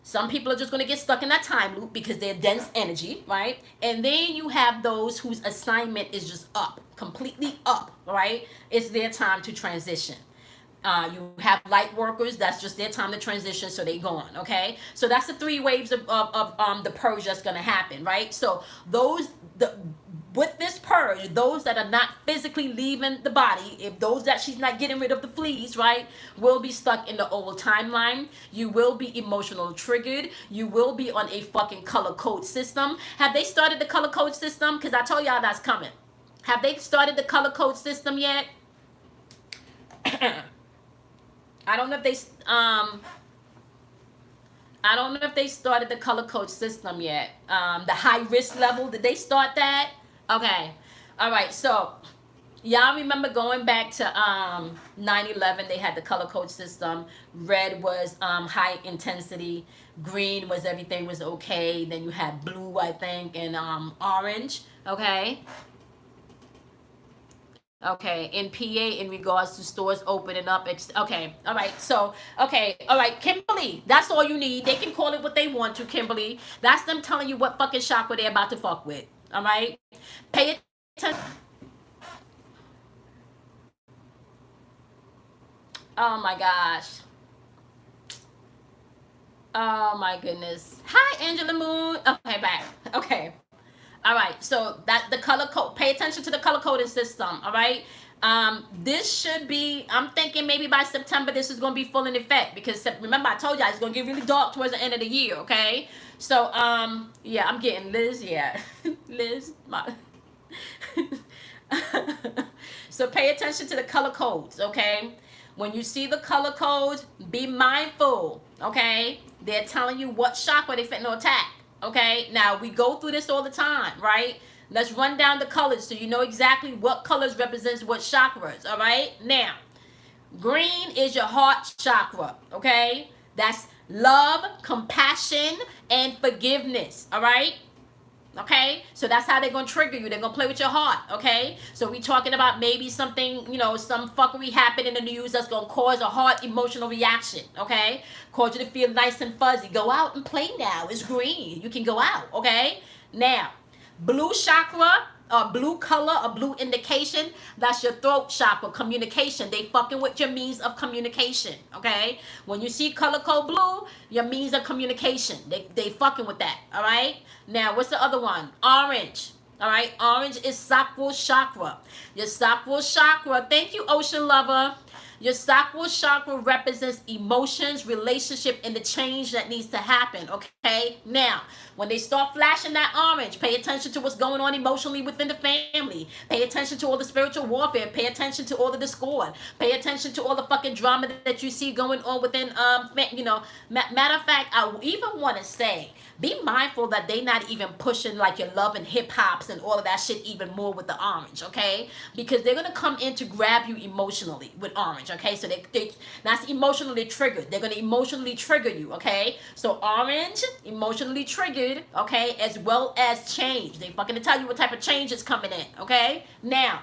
Some people are just going to get stuck in that time loop because they're dense energy, right? And then you have those whose assignment is just up, completely up, right? It's their time to transition. You have light workers, that's just their time to transition, so they gone, okay? So that's the 3 waves of the purge that's going to happen, right? So with this purge, those that are not physically leaving the body, if those that she's not getting rid of the fleas, right, will be stuck in the old timeline. You will be emotional triggered. You will be on a fucking color code system. Have they started the color code system? Because I told y'all that's coming. Have they started the color code system yet? I don't know if they started the color code system yet. The high risk level, did they start that? Okay. All right. So, y'all remember going back to 9/11, they had the color code system. Red was high intensity. Green was everything was okay. Then you had blue, I think, and orange. Okay. Okay, in PA in regards to stores opening up. Okay, all right. So, okay, all right, Kimberly, that's all you need. They can call it what they want to, Kimberly. That's them telling you what fucking chakra they're about to fuck with. All right, pay attention. Oh my gosh. Oh my goodness. Hi, Angela Moon. Okay, back. Okay. All right, so that the color code, pay attention to the color coding system, all right? This should be, I'm thinking maybe by September this is going to be full in effect, because remember I told y'all it's going to get really dark towards the end of the year, okay? So, yeah, I'm getting Liz, yeah. Liz, my... So pay attention to the color codes, okay? When you see the color codes, be mindful, okay? They're telling you what chakra they fit to attack. Okay, now we go through this all the time, right? Let's run down the colors so you know exactly what colors represents what chakras, all right? Now, green is your heart chakra, okay? That's love, compassion, and forgiveness, all right? Okay, so that's how they're going to trigger you. They're going to play with your heart, okay? So we talking about maybe something, you know, some fuckery happened in the news that's going to cause a heart emotional reaction, okay? Cause you to feel nice and fuzzy. Go out and play now. It's green. You can go out, okay? Now, blue chakra, blue color, a blue indication, that's your throat chakra, communication. They fucking with your means of communication, okay? When you see color code blue, your means of communication. They fucking with that, all right? Now, what's the other one? Orange, all right? Orange is sacral chakra. Your sacral chakra, thank you, Ocean Lover. Your sacral chakra represents emotions, relationship, and the change that needs to happen, okay? Now, when they start flashing that orange, pay attention to what's going on emotionally within the family. Pay attention to all the spiritual warfare. Pay attention to all the discord. Pay attention to all the fucking drama that you see going on within, matter of fact, I even want to say, be mindful that they not even pushing like your love and hip hops and all of that shit even more with the orange, okay? Because they're gonna come in to grab you emotionally with orange, okay? So they that's emotionally triggered. They're gonna emotionally trigger you, okay? So orange, emotionally triggered, okay, as well as change. They fucking tell you what type of change is coming in, okay? Now,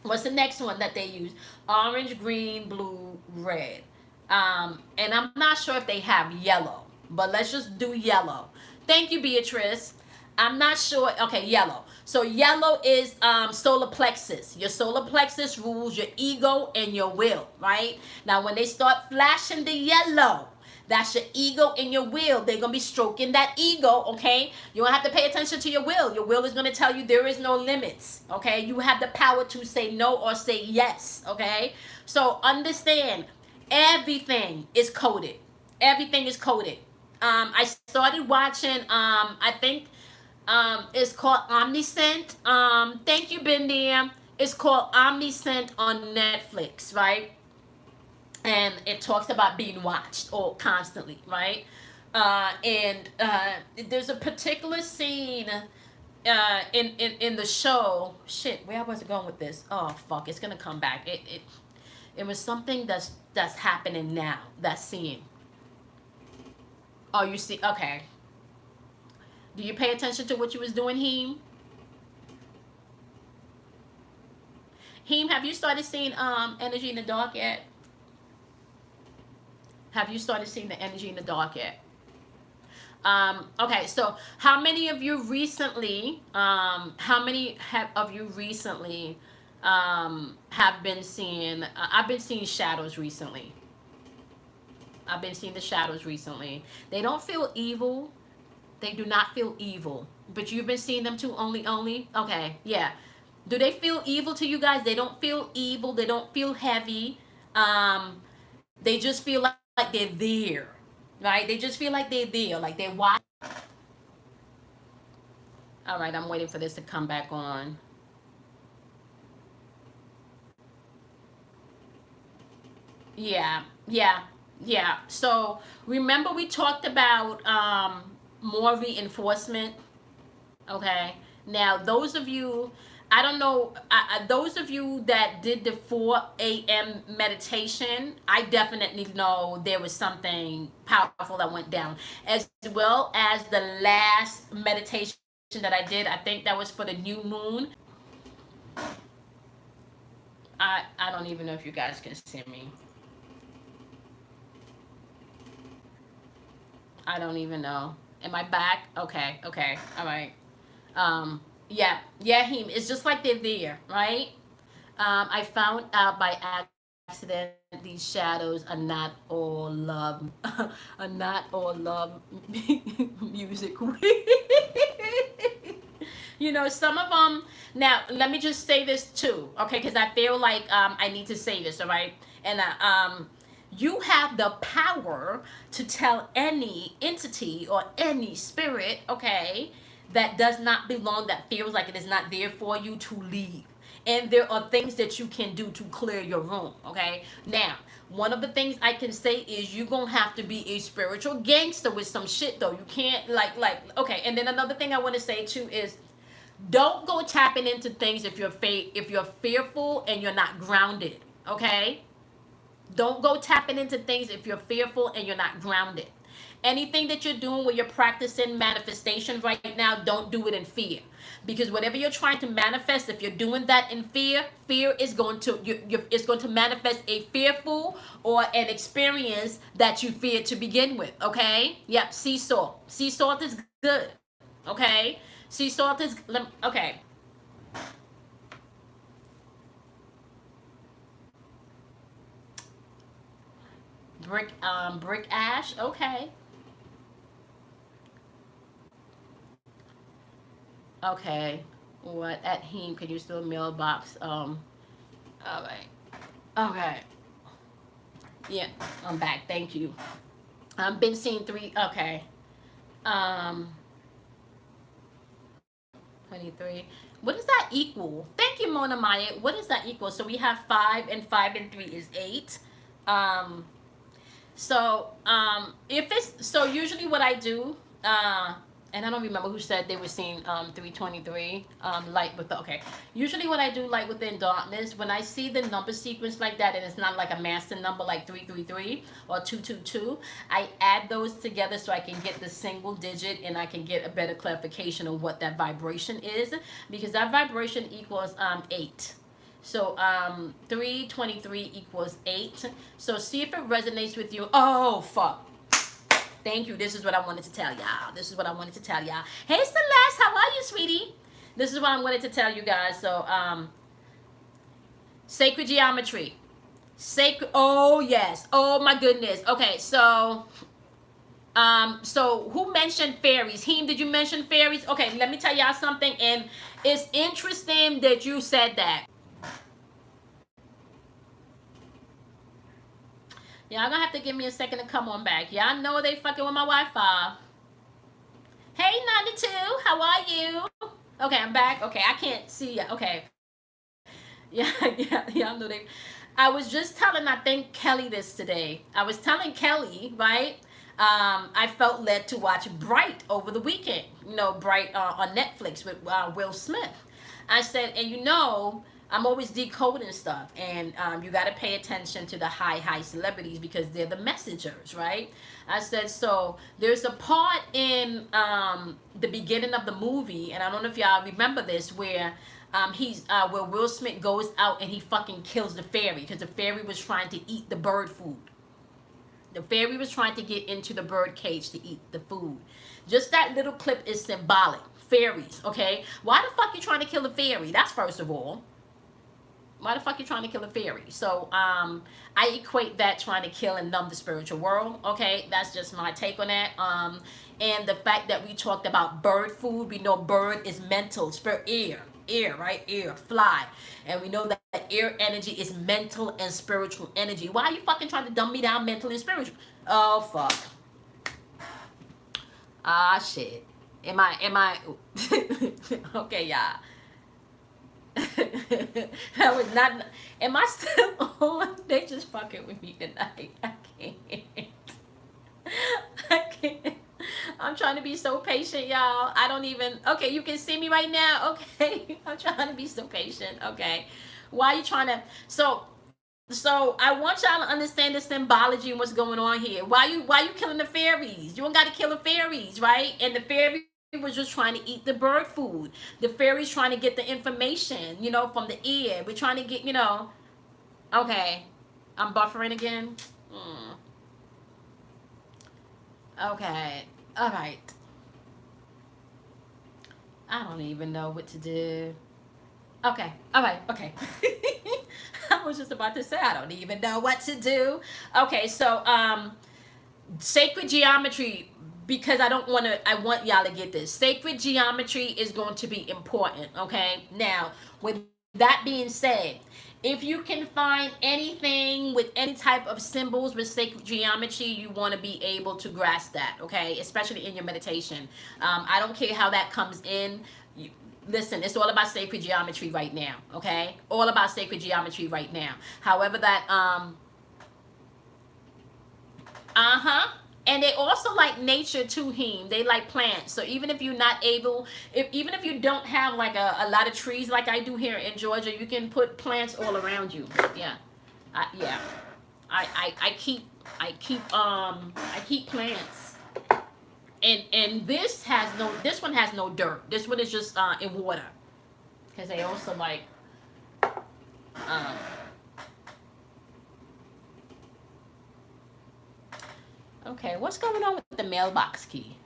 what's the next one that they use? Orange, green, blue, red. And I'm not sure if they have yellow, but let's just do yellow. Thank you, Beatrice. I'm not sure. Okay, yellow. So yellow is solar plexus. Your solar plexus rules your ego and your will, right? Now, when they start flashing the yellow, that's your ego and your will. They're going to be stroking that ego, okay? You don't have to pay attention to your will. Your will is going to tell you there is no limits, okay? You have the power to say no or say yes, okay? So understand, everything is coded. Everything is coded. I started watching, I think it's called Omniscient. Thank you, Bindia. It's called Omniscient on Netflix, right? And it talks about being watched or constantly, right? And there's a particular scene in the show. Shit, where was it going with this? Oh fuck, it's gonna come back. It was something that's happening now. That scene. Oh, you see? Okay. Do you pay attention to what you was doing, Heem? Heem, have you started seeing energy in the dark yet? Have you started seeing the energy in the dark yet? Okay, so how many of you recently, have been seeing, I've been seeing shadows recently. I've been seeing the shadows recently. They don't feel evil. They do not feel evil. But you've been seeing them too, only? Okay, yeah. Do they feel evil to you guys? They don't feel evil. They don't feel heavy. They just feel like they're there, right? They just feel like they're there, like they're watching. All right, I'm waiting for this to come back on. Yeah, yeah, yeah. So remember we talked about more reinforcement. Okay. Now those of you, I don't know, those of you that did the 4 a.m. meditation, I definitely know there was something powerful that went down, as well as the last meditation that I did. I think that was for the new moon. I don't even know if you guys can see me. I don't even know. Am I back? Okay, okay, all right. Yeah, him. It's just like they're there, right? I found out by accident these shadows are not all love, are not all love music. You know, some of them. Now, let me just say this too, okay? Because I feel like I need to say this, all right? And you have the power to tell any entity or any spirit, okay, that does not belong, that feels like it is not there for you, to leave. And there are things that you can do to clear your room, okay? Now, one of the things I can say is you're gonna have to be a spiritual gangster with some shit, though. You can't, okay. And then another thing I want to say too is, don't go tapping into things if you're fearful and you're not grounded, okay? Don't go tapping into things if you're fearful and you're not grounded. Anything that you're doing where you're practicing manifestation right now, don't do it in fear. Because whatever you're trying to manifest, if you're doing that in fear, fear is going to it's going to manifest a fearful or an experience that you feared to begin with. Okay? Yep. Sea salt. Sea salt is good. Okay? Sea salt is okay. Brick ash. Okay. Okay. What at him? Can you still mailbox? All right. Okay. Yeah, I'm back. Thank you. I've been seeing three. Okay. Um, 23. What does that equal? Thank you, Mona Maya. What does that equal? So we have 5, and 5 and 3 is 8. Um, if it's so, usually what I do, and I don't remember who said they were seeing 323 light with the okay. Usually what I do light within darkness, when I see the number sequence like that and it's not like a master number like 333 or 222, I add those together so I can get the single digit and I can get a better clarification of what that vibration is, because that vibration equals 8. So 323 equals 8. So see if it resonates with you. Oh fuck. Thank you. This is what I wanted to tell y'all. This is what I wanted to tell y'all. Hey Celeste, how are you, sweetie? This is what I wanted to tell you guys. So sacred geometry. Sacred, oh yes. Oh my goodness. Okay, so who mentioned fairies? Heem, did you mention fairies? Okay, let me tell y'all something, and it's interesting that you said that. Y'all gonna have to give me a second to come on back. Y'all know they fucking with my Wi-Fi. Hey 92, how are you? Okay, I'm back. Okay, I can't see ya. Okay. Yeah, y'all know they. I was just telling, I think, Kelly this today. I was telling Kelly, right? I felt led to watch Bright over the weekend. You know, Bright on Netflix with Will Smith. I said, and you know, I'm always decoding stuff, and you got to pay attention to the high celebrities because they're the messengers, right? I said, so there's a part in the beginning of the movie, and I don't know if y'all remember this, where where Will Smith goes out and he fucking kills the fairy because the fairy was trying to eat the bird food. The fairy was trying to get into the bird cage to eat the food. Just that little clip is symbolic. Fairies, okay? Why the fuck you trying to kill a fairy? That's first of all. Why the fuck you trying to kill a fairy? So I equate that trying to kill and numb the spiritual world. Okay, that's just my take on that. And the fact that we talked about bird food, we know bird is mental, spirit, air, right? Air, fly, and we know that air energy is mental and spiritual energy. Why are you fucking trying to dumb me down mentally and spiritual? Oh fuck. Ah shit. Am I? Okay, y'all. That was not. Am I still on? They just fucking with me tonight. I can't. I can't. I'm trying to be so patient, y'all. I don't even. Okay, you can see me right now. Okay, I'm trying to be so patient. Okay, why are you trying to? So I want y'all to understand the symbology and what's going on here. Why you killing the fairies? You don't got to kill the fairies, right? And the fairy was just trying to eat the bird food. The fairy's trying to get the information, you know, from the ear. We're trying to get, you know. Okay, I'm buffering again. Okay, all right. I don't even know what to do. Okay, all right, okay. I was just about to say I don't even know what to do. Okay, so sacred geometry, because I want y'all to get this. Sacred geometry is going to be important, okay? Now, with that being said, if you can find anything with any type of symbols with sacred geometry, you want to be able to grasp that, okay? Especially in your meditation. I don't care how that comes in. Listen, it's all about sacred geometry right now, okay? All about sacred geometry right now. However, that and they also like nature too, him. They like plants. So even if you're not able, even if you don't have like a lot of trees like I do here in Georgia, you can put plants all around you. Yeah, yeah. I keep plants. And this one has no dirt. This one is just in water, because they also like um, okay, what's going on with the mailbox key?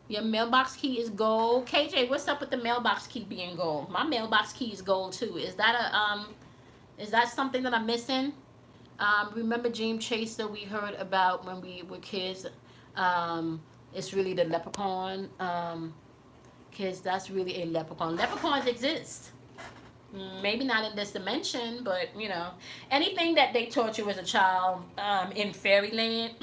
Your mailbox key is gold. KJ, what's up with the mailbox key being gold? My mailbox key is gold too. Is that something that I'm missing? Remember Dream Chaser we heard about when we were kids? It's really the leprechaun. Kids, that's really a leprechaun. Leprechauns exist. Maybe not in this dimension, but you know, anything that they taught you as a child in fairyland,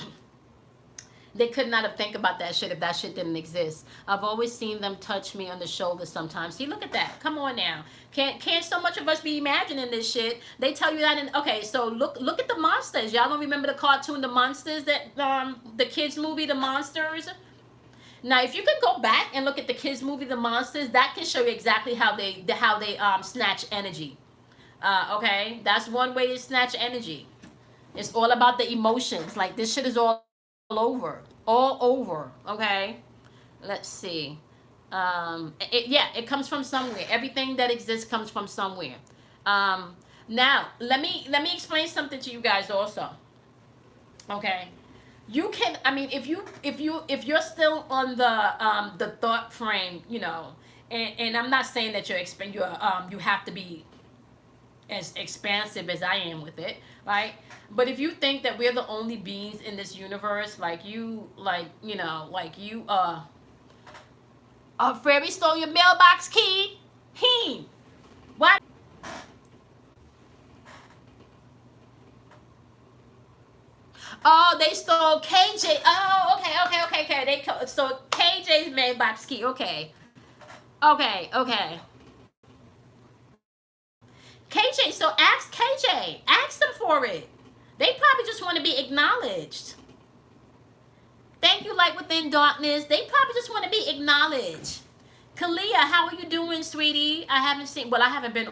they could not have think about that shit if that shit didn't exist. I've always seen them touch me on the shoulder sometimes. See, look at that. Come on now. Can't so much of us be imagining this shit. They tell you that in okay, so look at the monsters. Y'all don't remember the cartoon The Monsters, that the kids movie The Monsters? Now, if you could go back and look at the kids movie The Monsters, that can show you exactly how they snatch energy. Okay, that's one way to snatch energy. It's all about the emotions. Like this shit is all over. Okay, let's see. It comes from somewhere. Everything that exists comes from somewhere. Now, let me explain something to you guys also. Okay, you can. I mean, if you're still on the thought frame, you know, and I'm not saying that you have to be as expansive as I am with it, right? But if you think that we're the only beings in this universe, Fairy stole your mailbox key. What? Oh, they stole KJ. Oh, okay. They stole KJ's mailbox key. Okay. KJ, so ask KJ. Ask them for it. They probably just want to be acknowledged. Thank you, Light Within Darkness. They probably just want to be acknowledged. Kalia, how are you doing, sweetie? I haven't been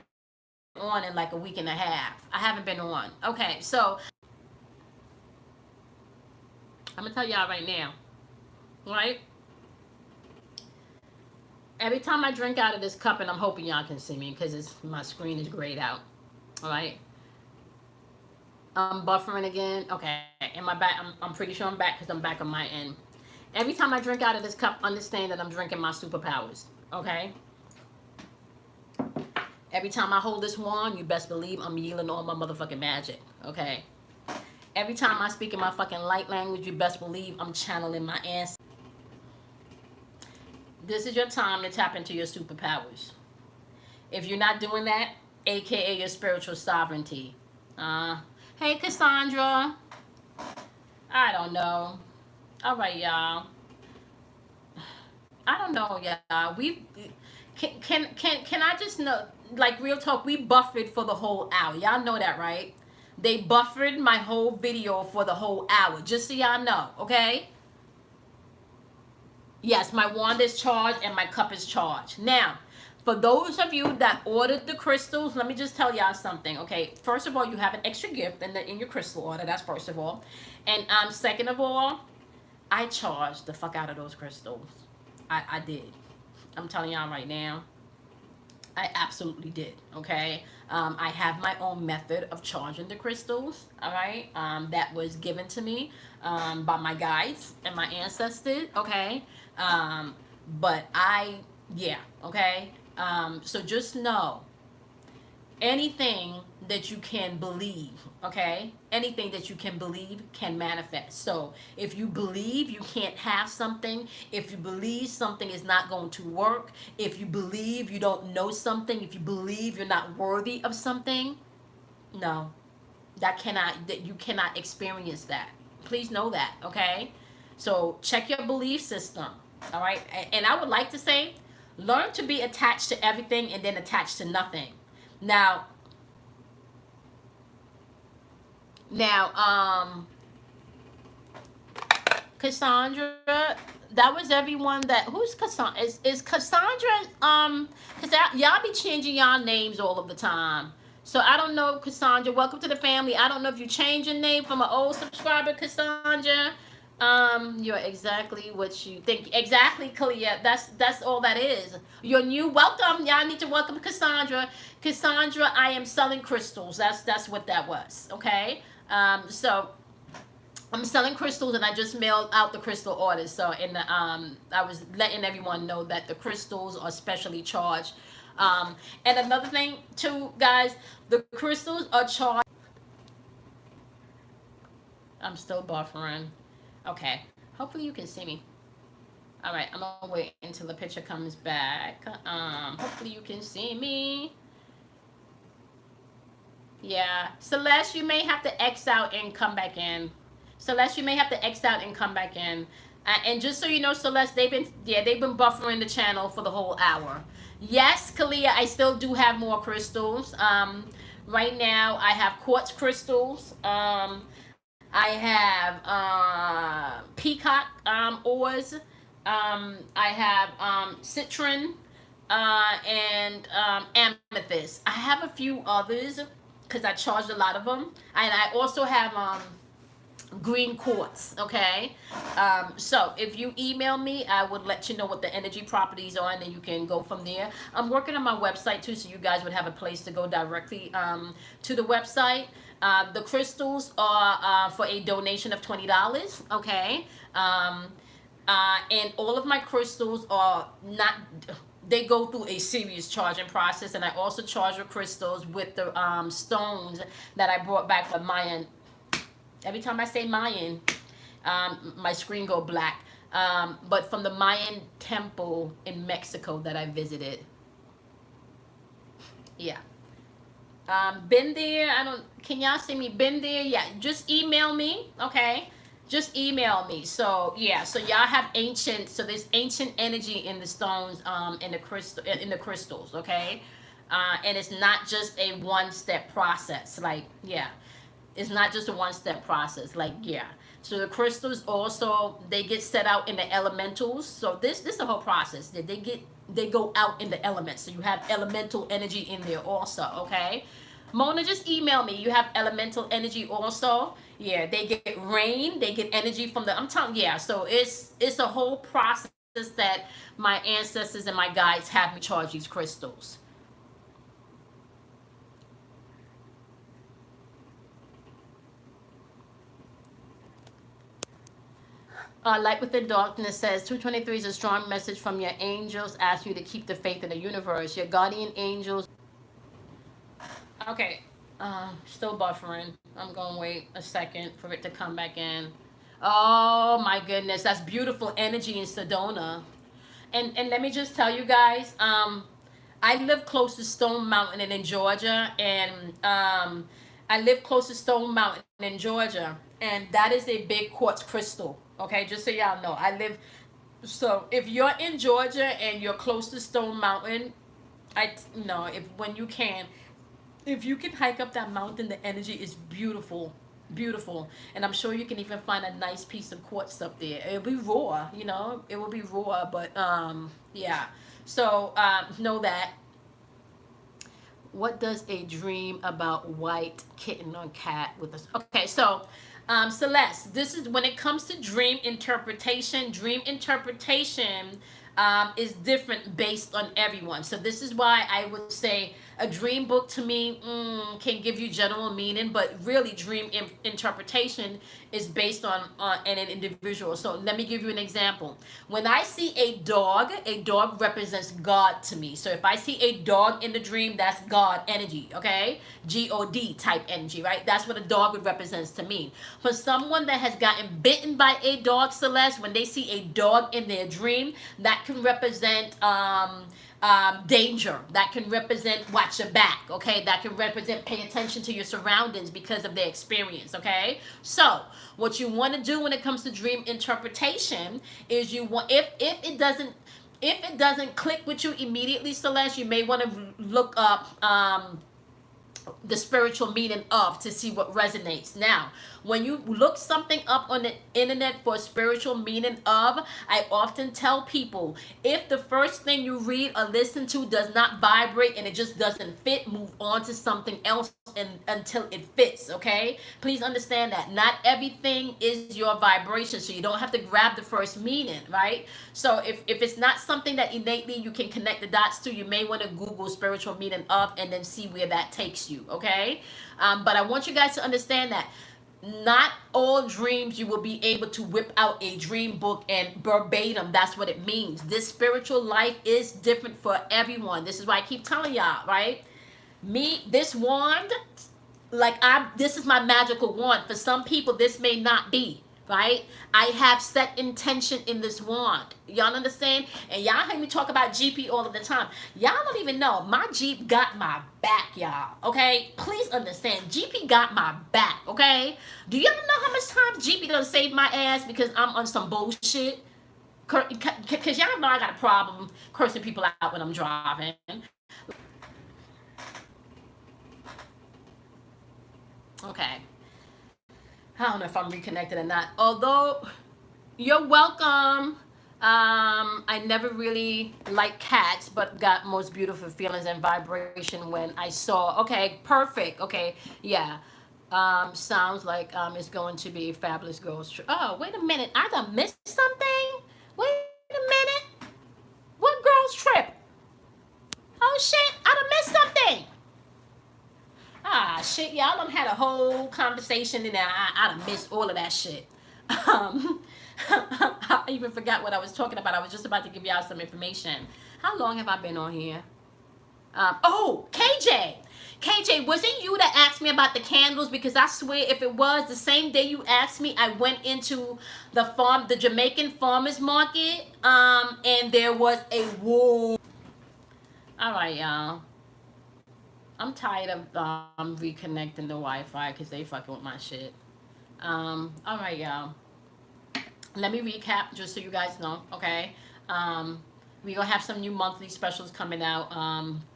on in like a week and a half. I haven't been on. Okay, so I'm gonna tell y'all right now, right? Every time I drink out of this cup, and I'm hoping y'all can see me because my screen is grayed out. All right. I'm buffering again. Okay. And my back, I'm pretty sure I'm back because I'm back on my end. Every time I drink out of this cup, understand that I'm drinking my superpowers. Okay. Every time I hold this wand, you best believe I'm yielding all my motherfucking magic. Okay. Every time I speak in my fucking light language, you best believe I'm channeling my ancestors. This is your time to tap into your superpowers. If you're not doing that, aka your spiritual sovereignty. Hey Cassandra. I don't know. All right, y'all. I don't know, y'all. We can I just know, like real talk, we buffered for the whole hour. Y'all know that, right? They buffered my whole video for the whole hour, just so y'all know, okay? Yes, my wand is charged and my cup is charged. Now, for those of you that ordered the crystals, let me just tell y'all something, okay? First of all, you have an extra gift in your crystal order. That's first of all. And second of all, I charged the fuck out of those crystals. I did. I'm telling y'all right now. I absolutely did, okay? I have my own method of charging the crystals, all right? That was given to me by my guides and my ancestors, okay? But okay? So just know, anything that you can believe, okay? Anything that you can believe can manifest. So if you believe you can't have something, if you believe something is not going to work, if you believe you don't know something, if you believe you're not worthy of something, no, that you cannot experience that. Please know that, okay? So check your belief system, all right? And I would like to say, learn to be attached to everything and then attached to nothing. Now, Cassandra, that was everyone that, who's Cassandra? Is Cassandra, because y'all be changing y'all names all of the time. So I don't know, Cassandra, welcome to the family. I don't know if you changed your name from an old subscriber, Cassandra. You're exactly what you think. Exactly, Kalia. That's all that is. You're new. Welcome. Y'all need to welcome Cassandra. Cassandra, I am selling crystals. That's what that was. Okay. So I'm selling crystals, and I just mailed out the crystal orders. So I was letting everyone know that the crystals are specially charged. And another thing too, guys, the crystals are charged. I'm still buffering. Okay. Hopefully you can see me. All right. I'm gonna wait until the picture comes back. Hopefully you can see me. Yeah. Celeste, you may have to X out and come back in. Celeste, you may have to X out and come back in. And just so you know, Celeste, they've been buffering the channel for the whole hour. Yes, Kalia, I still do have more crystals. Right now I have quartz crystals. I have peacock ores. I have citron and amethyst. I have a few others because I charged a lot of them, and I also have green quartz. Okay, so if you email me, I would let you know what the energy properties are, and then you can go from there. I'm working on my website too, so you guys would have a place to go directly to the website. The crystals are for a donation of $20. Okay, and all of my crystals are not, they go through a serious charging process, and I also charge the crystals with the stones that I brought back from Mayan. Every time I say Mayan, my screen go black. But from the Mayan temple in Mexico that I visited. Yeah. Been there. I don't. Can y'all see me? Been there? Yeah. Just email me. Okay. Just email me. So yeah. So y'all have ancient. So there's ancient energy in the stones. In the crystal. In the crystals. Okay. And it's not just a one-step process. Like yeah. It's not just a one-step process. Like yeah. So the crystals also, they get set out in the elementals. So this is the whole process. They go out in the elements. So you have elemental energy in there also. Okay. Mona, just email me. You have elemental energy also. Yeah, they get rain. They get energy from the. I'm telling. Yeah. So it's a whole process that my ancestors and my guides have me charge these crystals. Light Within Darkness says 223 is a strong message from your angels asking you to keep the faith in the universe. Your guardian angels. Okay, still buffering. I'm gonna wait a second for it to come back in. Oh my goodness, that's beautiful energy in Sedona. And let me just tell you guys, I live close to Stone Mountain in Georgia, and I live close to Stone Mountain in Georgia, and that is a big quartz crystal. Okay, just so y'all know, I live. So if you're in Georgia and you're close to Stone Mountain, I no, if when you can, if you can hike up that mountain, the energy is beautiful, beautiful, and I'm sure you can even find a nice piece of quartz up there. It'll be raw, you know, it will be raw, but yeah. So know that. What does a dream about white kitten or cat with us? Okay, so Celeste, this is when it comes to dream interpretation. Dream interpretation is different based on everyone. So this is why I would say a dream book to me can give you general meaning, but really dream interpretation is based on an individual. So let me give you an example. When I see a dog represents God to me. So if I see a dog in the dream, that's God energy, okay? God type energy, right? That's what a dog represents to me. For someone that has gotten bitten by a dog, Celeste, when they see a dog in their dream, that can represent danger. That can represent watch your back, okay? That can represent pay attention to your surroundings because of their experience, okay? So what you want to do when it comes to dream interpretation is you want, if it doesn't click with you immediately, Celeste, you may want to look up the spiritual meaning of to see what resonates. Now, when you look something up on the internet for spiritual meaning of, I often tell people, if the first thing you read or listen to does not vibrate and it just doesn't fit, move on to something else until it fits, okay? Please understand that not everything is your vibration, so you don't have to grab the first meaning, right? So if it's not something that innately you can connect the dots to, you may want to Google spiritual meaning of and then see where that takes you, okay? But I want you guys to understand that not all dreams you will be able to whip out a dream book and verbatim that's what it means. This spiritual life is different for everyone. This is why I keep telling y'all, right? This wand, like this is my magical wand. For some people this may not be, right? I have set intention in this wand. Y'all understand? And y'all hear me talk about GP all of the time. Y'all don't even know. My Jeep got my back, y'all. Okay? Please understand. GP got my back, okay? Do y'all know how much times GP done saved my ass because I'm on some bullshit? Because y'all know I got a problem cursing people out when I'm driving. Okay. I don't know if I'm reconnected or not. Although, you're welcome. I never really liked cats, but got most beautiful feelings and vibration when I saw. Okay, perfect. Okay, yeah. Sounds like it's going to be a fabulous girls trip. Oh, wait a minute. I done missed something. Wait a minute. What girls trip? Oh shit! I done missed something. Ah, shit, y'all done had a whole conversation and I done missed all of that shit. I even forgot what I was talking about. I was just about to give y'all some information. How long have I been on here? Oh, KJ. KJ, was it you that asked me about the candles? Because I swear if it was the same day you asked me, I went into the Jamaican farmers market, and there was a whoa. All right, y'all. I'm tired of reconnecting the Wi-Fi because they fucking with my shit. All right, y'all. Let me recap just so you guys know, okay? We're going to have some new monthly specials coming out.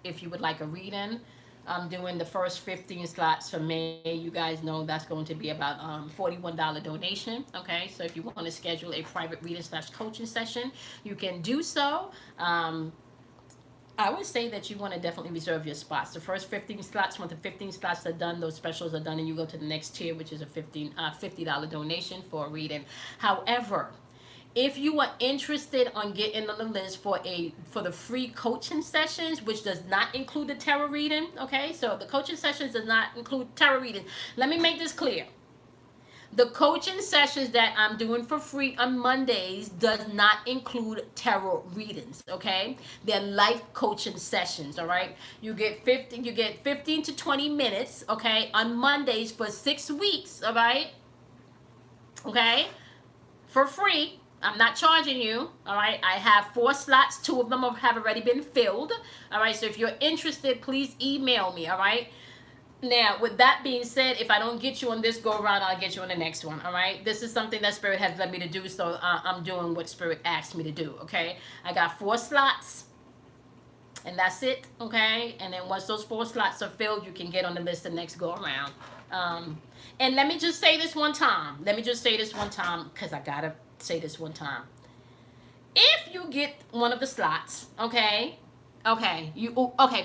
If you would like a reading, I'm doing the first 15 slots for May. You guys know that's going to be about $41 donation, okay? So if you want to schedule a private reading / coaching session, you can do so. I would say that you want to definitely reserve your spots. The first 15 slots, when the 15 slots are done, those specials are done, and you go to the next tier, which is a $50 donation for a reading. However, if you are interested on getting on the list for the free coaching sessions, which does not include the tarot reading, okay? So the coaching sessions does not include tarot reading. Let me make this clear. The coaching sessions that I'm doing for free on Mondays does not include tarot readings, okay? They're life coaching sessions, all right? You get 15 to 20 minutes, okay, on Mondays for 6 weeks, all right? Okay? For free. I'm not charging you, all right? I have 4 slots. 2 of them have already been filled, all right? So if you're interested, please email me, all right? Now, with that being said, if I don't get you on this go around, I'll get you on the next one, all right? This is something that Spirit has led me to do, so I'm doing what Spirit asked me to do, okay? I got 4 slots, and that's it, okay? And then once those 4 slots are filled, you can get on the list the next go around. And let me just say this one time. Because I got to say this one time. If you get one of the slots, okay? Okay,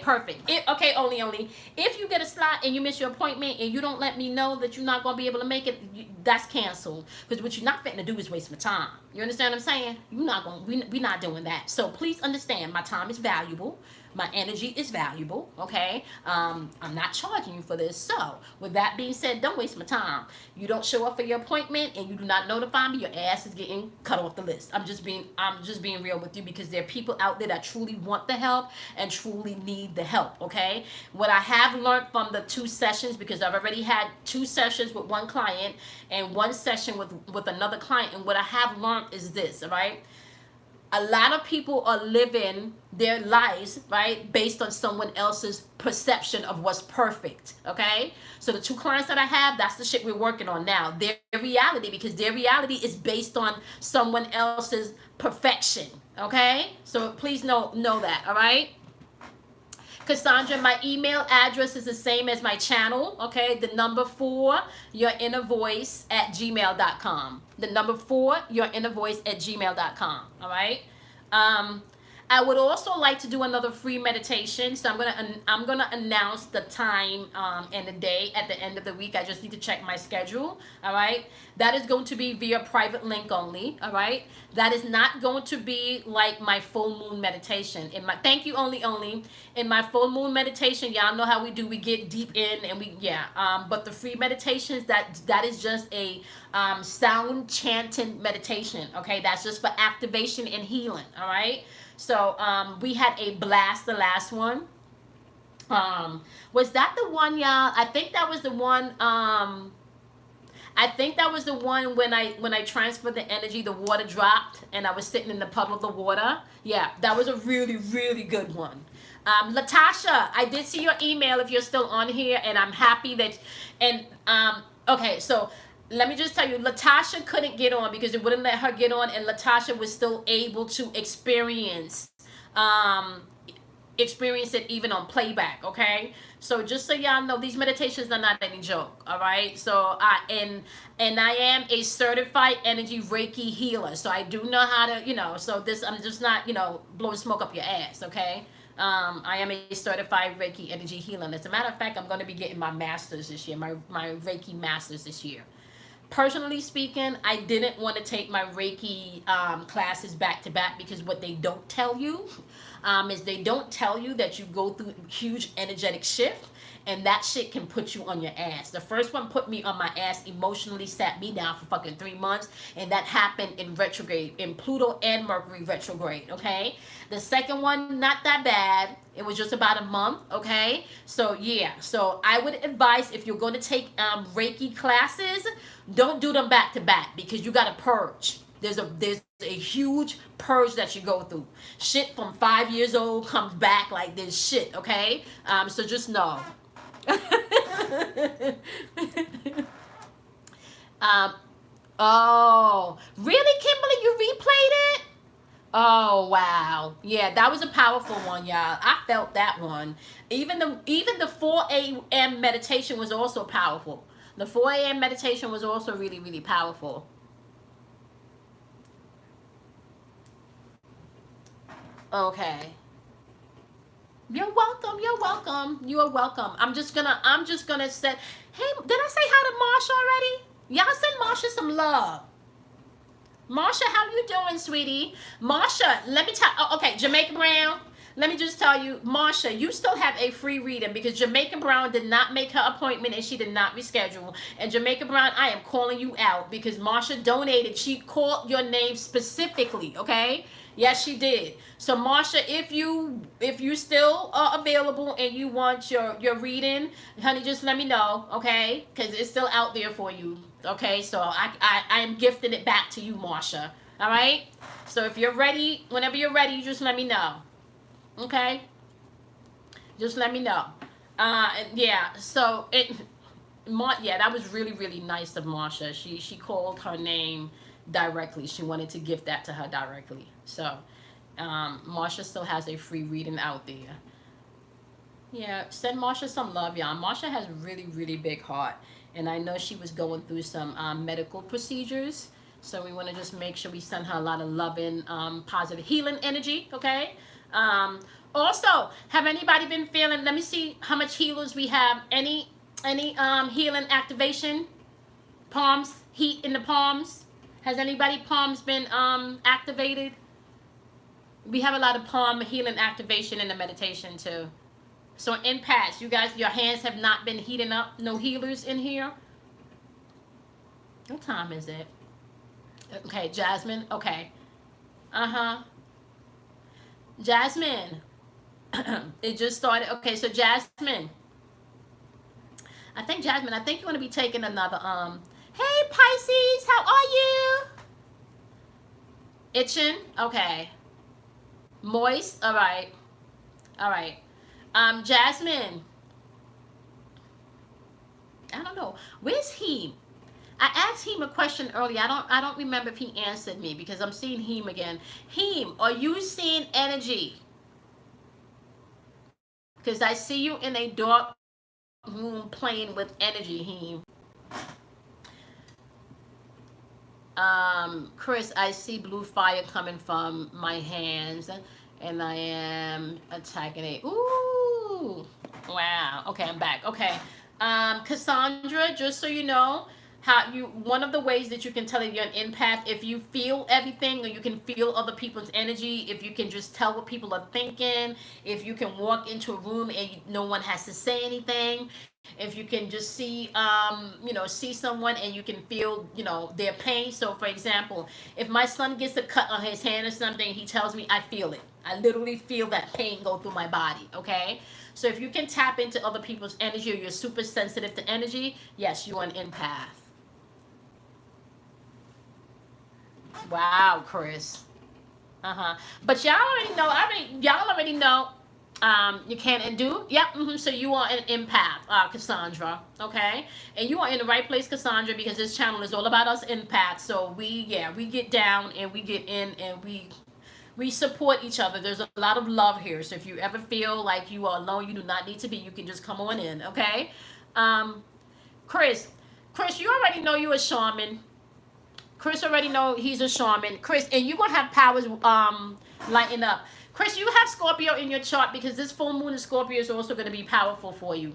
perfect. Only if you get a slot and you miss your appointment and you don't let me know that you're not gonna be able to make it, that's canceled. Because what you're not fitting to do is waste my time. You understand what I'm saying? We're not doing that. So please understand, my time is valuable. My energy is valuable, okay? I'm not charging you for this. So, with that being said, don't waste my time. You don't show up for your appointment and you do not notify me, your ass is getting cut off the list. I'm just being real with you because there are people out there that truly want the help and truly need the help, okay? What I have learned from the 2 sessions, because I've already had 2 sessions with one client and 1 session with another client, and what I have learned is this, all right? A lot of people are living their lives, right, based on someone else's perception of what's perfect, okay? So the 2 clients that I have, that's the shit we're working on now. Their reality, because their reality is based on someone else's perfection, okay? So please know that, all right? Cassandra, my email address is the same as my channel, okay? The number 4, yourinnervoice@gmail.com. The number 4, yourinnervoice@gmail.com, all right? I would also like to do another free meditation, so I'm gonna announce the time and the day at the end of the week. I just need to check my schedule, all right? That is going to be via private link only, all right? That is not going to be like my full moon meditation. Thank you, only. In my full moon meditation, y'all know how we do. We get deep in and but the free meditations, that is just a sound chanting meditation, okay? That's just for activation and healing, all right? So we had a blast the last one. Was that the one, y'all? I think that was the one. I think that was the one when I transferred the energy, the water dropped, and I was sitting in the puddle of the water. Yeah, that was a really, really good one. Latasha, I did see your email if you're still on here, and I'm happy that. And okay, so let me just tell you, Latasha couldn't get on because it wouldn't let her get on, and Latasha was still able to um, experience it even on playback. Okay, so just so y'all know, these meditations are not any joke. All right, so and I am a certified energy Reiki healer, so I do know how to, so this, I'm just not, blowing smoke up your ass. Okay. I am a certified Reiki energy healer. And as a matter of fact, I'm going to be getting my master's this year, my Reiki master's this year. Personally speaking, I didn't want to take my Reiki classes back to back because what they don't tell you is they don't tell you that you go through huge energetic shift, and that shit can put you on your ass. The first one put me on my ass emotionally, sat me down for fucking 3 months, and that happened in retrograde, in Pluto and Mercury retrograde, okay? The second one, not that bad. It was just about a month, okay? So yeah, so I would advise, if you're going to take Reiki classes, don't do them back to back because you got to purge. There's a huge purge that you go through. Shit from 5 years old comes back like this shit, okay? So just know. um, oh, really, Kimberly? You replayed it? Oh wow, yeah, that was a powerful one, y'all. I felt that one. Even the 4 a.m. meditation was also powerful. The 4 a.m. meditation was also really, really powerful. Okay. You're welcome. You're welcome. You are welcome. I'm just gonna say, hey, did I say hi to Marsha already? Y'all send Marsha some love. Marsha, how you doing, sweetie? Marsha, let me tell. Oh, okay, Jamaica Brown. Let me just tell you, Marsha, you still have a free reading because Jamaica Brown did not make her appointment and she did not reschedule. And Jamaica Brown, I am calling you out because Marsha donated. She called your name specifically, okay? Yes, she did. So Marsha, if you still are available and you want your reading, honey, just let me know, okay? Because it's still out there for you, okay? So I am gifting it back to you, Marsha. All right. So if you're ready, whenever you're ready, you just let me know, okay? Just let me know. Yeah. So yeah, that was really, really nice of Marsha. She called her name directly. She wanted to gift that to her directly. So Marsha still has a free reading out there. Yeah, send Marsha some love, y'all. Marsha has a really, really big heart, and I know she was going through some medical procedures. So we want to just make sure we send her a lot of loving, positive healing energy. Okay. Also, have anybody been feeling? Let me see how much healers we have. Any healing activation? Palms, heat in the palms. Has anybody palms been activated? We have a lot of palm healing activation in the meditation too. So in past, you guys, your hands have not been heating up. No healers in here. What time is it? Okay, Jasmine. Okay. Uh-huh. Jasmine. It just started. Okay, so Jasmine. I think you want to be taking another hey Pisces, how are you? Itching? Okay. Moist? All right. All right. Jasmine. I don't know. Where's he? I asked him a question earlier. I don't remember if he answered me because I'm seeing him again. Him, are you seeing energy? Because I see you in a dark room playing with energy, him. Chris, I see blue fire coming from my hands and I am attacking it. Ooh, wow. Okay, I'm back. Okay. Cassandra, just so you know, one of the ways that you can tell if you're an empath, if you feel everything or you can feel other people's energy, if you can just tell what people are thinking, if you can walk into a room and no one has to say anything, if you can just see see someone and you can feel their pain. So for example, if my son gets a cut on his hand or something, he tells me, I feel it. I literally feel that pain go through my body. Okay, so if you can tap into other people's energy or you're super sensitive to energy, yes, you're an empath. Wow, Chris. Uh-huh. But y'all already know, y'all already know you can and do. Yep. So you are an empath, Cassandra. Okay. And you are in the right place, Cassandra, because this channel is all about us empaths. So we get down and we get in and we support each other. There's a lot of love here. So if you ever feel like you are alone, you do not need to be. You can just come on in. Okay. Um, Chris, Chris, you already know you're a shaman. Chris already know he's a shaman. Chris, and you're gonna have powers lighting up. Chris, you have Scorpio in your chart because this full moon in Scorpio is also gonna be powerful for you.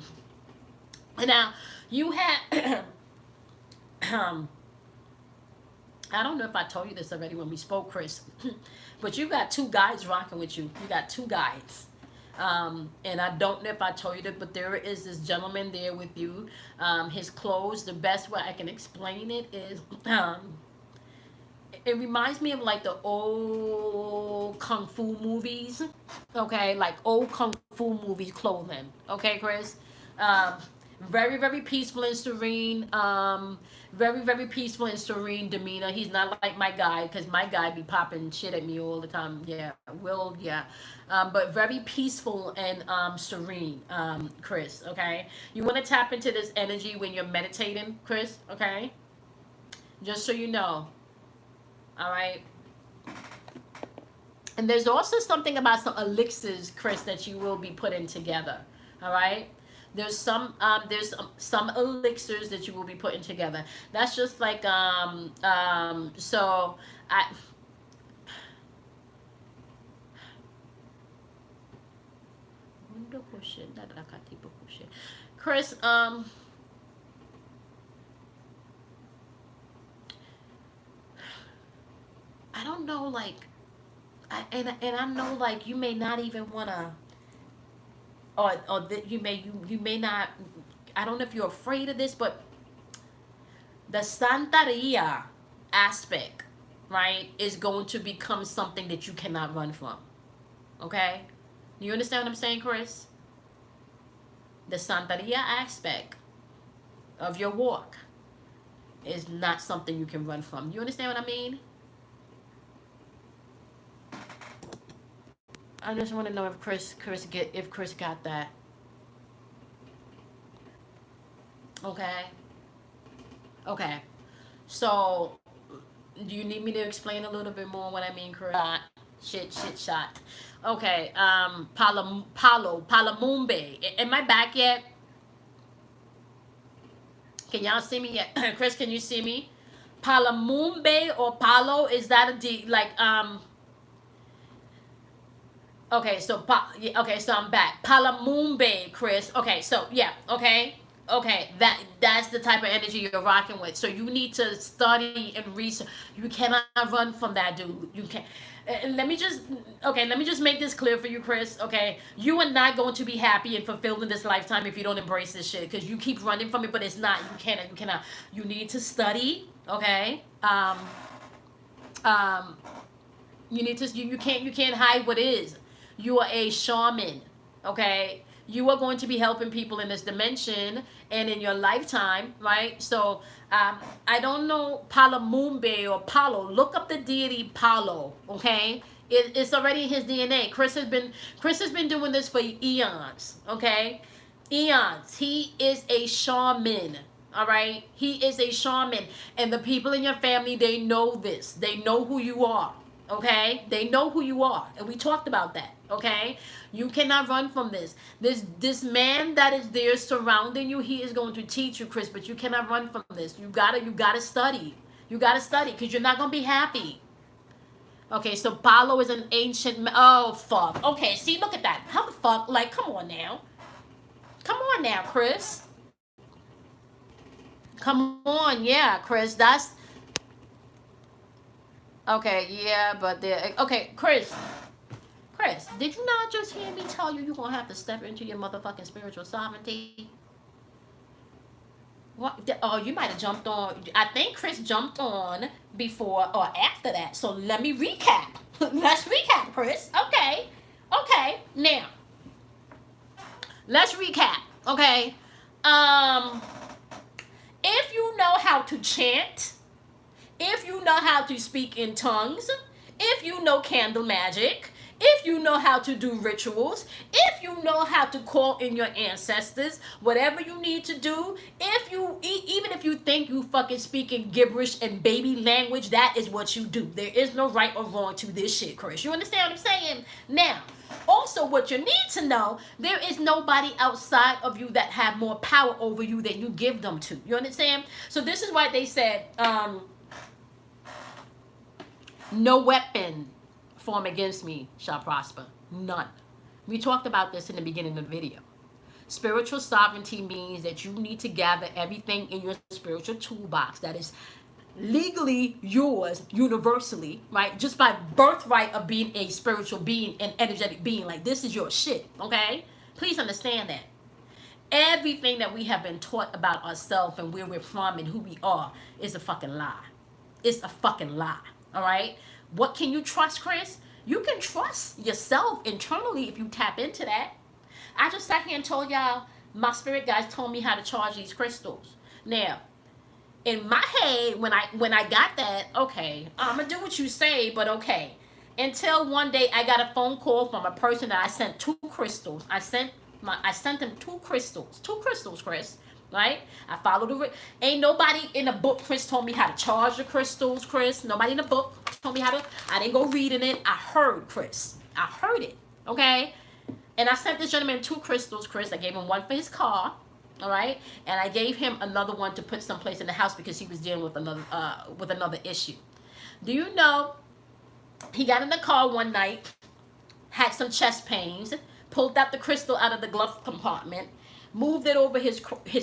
Now, you have I don't know if I told you this already when we spoke, Chris, but you got two guides rocking with you. You got two guides. And I don't know if I told you that, but there is this gentleman there with you. His clothes, the best way I can explain it is it reminds me of like the old kung fu movies. Okay, like old kung fu movies clothing. Okay, Chris. Um, very, very peaceful and serene. Very, very peaceful and serene demeanor. He's not like my guy, because my guy be popping shit at me all the time. Yeah, yeah. But very peaceful and serene, Chris. Okay, you want to tap into this energy when you're meditating, Chris. Okay, just so you know. All right. And there's also something about some elixirs, Chris, that you will be putting together. All right. There's some elixirs that you will be putting together. That's just like so I Chris, I don't know, like, and I know, like, you may not even wanna, or that you may not. I don't know if you're afraid of this, but the Santeria aspect, right, is going to become something that you cannot run from. Okay, do you understand what I'm saying, Chris? The Santeria aspect of your walk is not something you can run from. You understand what I mean? I just want to know if Chris got that. Okay. Okay. So, do you need me to explain a little bit more what I mean, Chris? Shit, shot. Okay. Palamumbe. Am I back yet? Can y'all see me yet? Chris, can you see me? Palamumbe or Palo, is that a D? Like Okay, so okay, so I'm back. Palamumbe, Chris. Okay, so yeah, okay. That's the type of energy you're rocking with. So you need to study and research. You cannot run from that, dude. You can't. Let me just make this clear for you, Chris. Okay, you are not going to be happy and fulfilled in this lifetime if you don't embrace this shit. Because you keep running from it, but it's not. You cannot. You need to study. Okay. Um. You need to. You can't hide what is. You are a shaman, okay? You are going to be helping people in this dimension and in your lifetime, right? So I don't know Palamumbe or Palo. Look up the deity Palo, okay? It's already in his DNA. Chris has been doing this for eons, okay? Eons. He is a shaman. All right, he is a shaman, and the people in your family, they know this. They know who you are. Okay, they know who you are, and we talked about that. Okay, you cannot run from this. This man that is there surrounding you, he is going to teach you, Chris, but you cannot run from this. You gotta study. You gotta study, because you're not gonna be happy. Okay, so Palo is an ancient. Oh fuck. Okay, see, look at that. How the fuck? Like, come on now, Chris. Come on, yeah, Chris. That's okay. Yeah, but okay, Chris. Chris, did you not just hear me tell you you're gonna have to step into your motherfucking spiritual sovereignty? What? Oh, you might have jumped on. I think Chris jumped on before or after that. So let me recap. Let's recap, Chris. Okay. Now, let's recap. Okay. If you know how to chant, if you know how to speak in tongues, if you know candle magic, if you know how to do rituals, if you know how to call in your ancestors, whatever you need to do, if you even if you think you fucking speaking gibberish and baby language, that is what you do. There is no right or wrong to this shit, Chris. You understand what I'm saying? Now, also what you need to know, there is nobody outside of you that have more power over you than you give them to. You understand? So this is why they said, no weapon form against me shall prosper. None. We talked about this in the beginning of the video. Spiritual sovereignty means that you need to gather everything in your spiritual toolbox that is legally yours universally, right? Just by birthright of being a spiritual being and energetic being. Like, this is your shit, okay? Please understand that. Everything that we have been taught about ourselves and where we're from and who we are is a fucking lie. It's a fucking lie. All right? What can you trust, Chris? You can trust yourself internally if you tap into that. I just sat here and told y'all, my spirit guys told me how to charge these crystals. Now, in my head, when I got that, okay, I'm gonna do what you say, but okay. Until one day I got a phone call from a person that I sent 2 crystals. I sent them 2 crystals, Chris. Right? I followed the. Ain't nobody in the book, Chris, told me how to charge the crystals, Chris. Nobody in the book told me how to. I didn't go reading it. I heard, Chris. I heard it. Okay? And I sent this gentleman 2 crystals, Chris. I gave him one for his car. All right? And I gave him another one to put someplace in the house because he was dealing with another issue. Do you know, he got in the car one night, had some chest pains, pulled out the crystal out of the glove compartment, moved it over his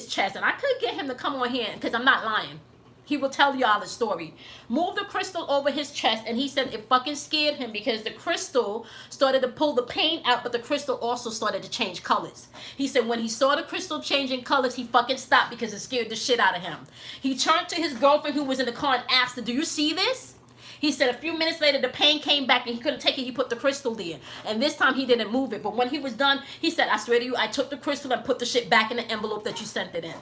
chest, and I could get him to come on here because I'm not lying. He will tell y'all the story. Moved the crystal over his chest, and he said it fucking scared him because the crystal started to pull the pain out, but the crystal also started to change colors. He said when he saw the crystal changing colors, he fucking stopped because it scared the shit out of him. He turned to his girlfriend who was in the car and asked her, "Do you see this?" He said a few minutes later, the pain came back and he couldn't take it. He put the crystal there. And this time he didn't move it. But when he was done, he said, "I swear to you, I took the crystal and put the shit back in the envelope that you sent it in."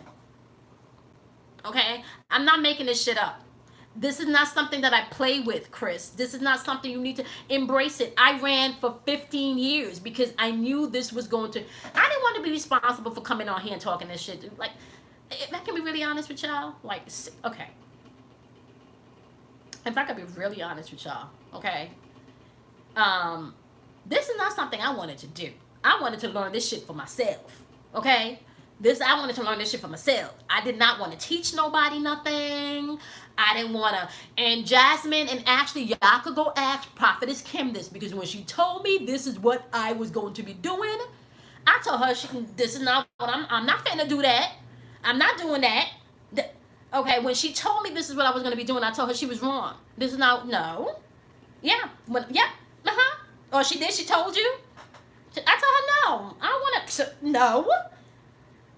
Okay? I'm not making this shit up. This is not something that I play with, Chris. This is not something you need to embrace it. I ran for 15 years because I knew this was going to... I didn't want to be responsible for coming on here and talking this shit. Like, if I can be really honest with y'all, like, okay. If I could be really honest with y'all, okay? This is not something I wanted to do. I wanted to learn this shit for myself, okay? I wanted to learn this shit for myself. I did not want to teach nobody nothing. I didn't want to. And Jasmine and Ashley, y'all could go ask Prophetess Kim this because when she told me this is what I was going to be doing, I told her, this is not what I'm not finna do that. I'm not doing that. Okay, when she told me this is what I was going to be doing, I told her she was wrong. This is not, no. Yeah, yeah, Or she did, she told you? I told her, no, I don't want to, no.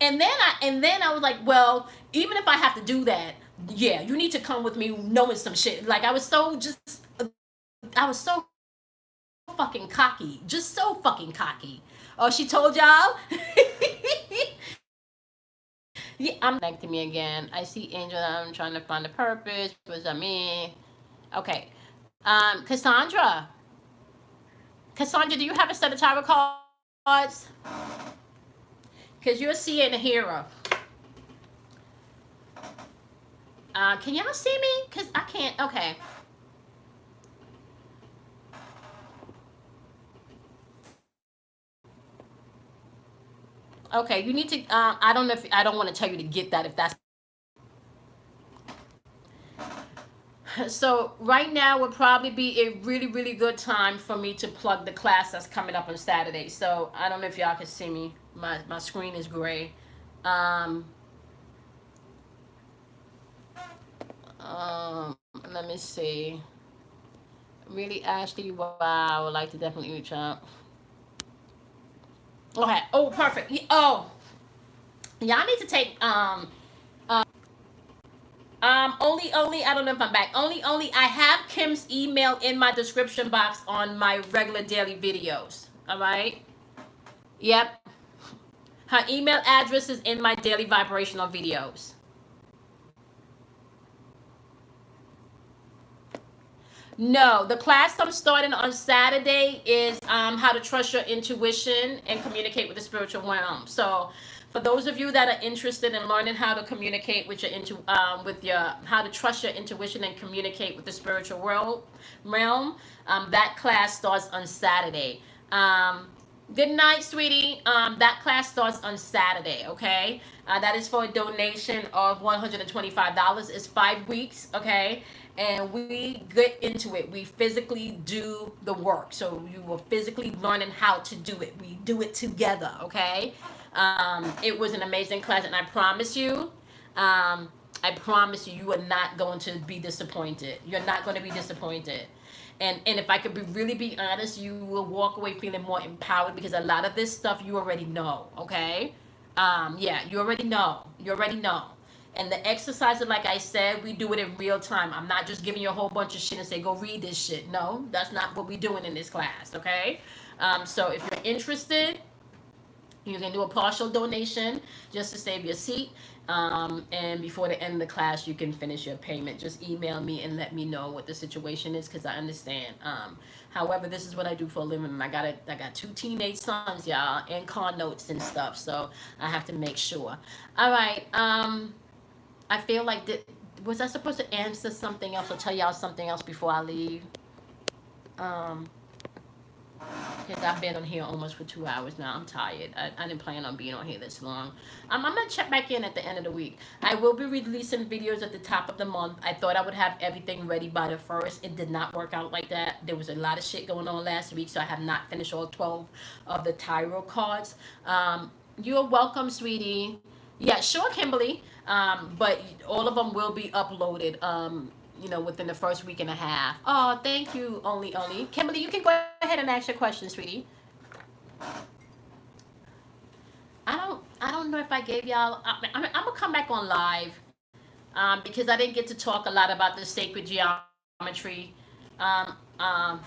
And then I was like, well, even if I have to do that, yeah, you need to come with me knowing some shit. Like, I was so fucking cocky. Just so fucking cocky. Oh, she told y'all? Yeah, I'm connecting me again. I see Angel. I'm trying to find the purpose. What does that mean? Okay. Cassandra, do you have a set of tarot cards? Because you're a seer and a hero. Can y'all see me? Because I can't. Okay. Okay, you need to, I don't know if, I don't want to tell you to get that if that's. So right now would probably be a really, really good time for me to plug the class that's coming up on Saturday. So I don't know if y'all can see me. My screen is gray. Let me see. Really, Ashley, wow, I would like to definitely reach out. Okay. Oh, perfect. Oh, y'all need to take only I don't know if I'm back. Only I have Kim's email in my description box on my regular daily videos. All right. Yep. Her email address is in my daily vibrational videos. No, the class I'm starting on Saturday is how to trust your intuition and communicate with the spiritual realm. So, for those of you that are interested in learning how to communicate with how to trust your intuition and communicate with the spiritual realm, that class starts on Saturday. Good night, sweetie. That class starts on Saturday. Okay, that is for a donation of $125. It's 5 weeks. Okay, and we get into it. We physically do the work. So you will physically learning how to do it. We do it together. Okay. It was an amazing class, and I promise you, you are not going to be disappointed. You're not going to be disappointed. And if I could really be honest, you will walk away feeling more empowered because a lot of this stuff you already know, okay? Yeah, you already know. You already know. And the exercises, like I said, we do it in real time. I'm not just giving you a whole bunch of shit and say, go read this shit. No, that's not what we're doing in this class, okay? So if you're interested, you can do a partial donation just to save your seat. And before the end of the class, you can finish your payment. Just email me and let me know what the situation is, because I understand. However, this is what I do for a living. And I got 2 teenage sons, y'all, and car notes and stuff. So I have to make sure. All right. I feel like was I supposed to answer something else or tell y'all something else before I leave? Because I've been on here almost for 2 hours now. I'm tired. I didn't plan on being on here this long. I'm going to check back in at the end of the week. I will be releasing videos at the top of the month. I thought I would have everything ready by the 1st. It did not work out like that. There was a lot of shit going on last week, so I have not finished all 12 of the tarot cards. You're welcome, sweetie. Yeah, sure, Kimberly. But all of them will be uploaded. Within the first week and a half. Oh, thank you, only. Kimberly, you can go ahead and ask your question, sweetie. I don't know if I gave y'all. I'm gonna come back on live, because I didn't get to talk a lot about the sacred geometry. Um, um,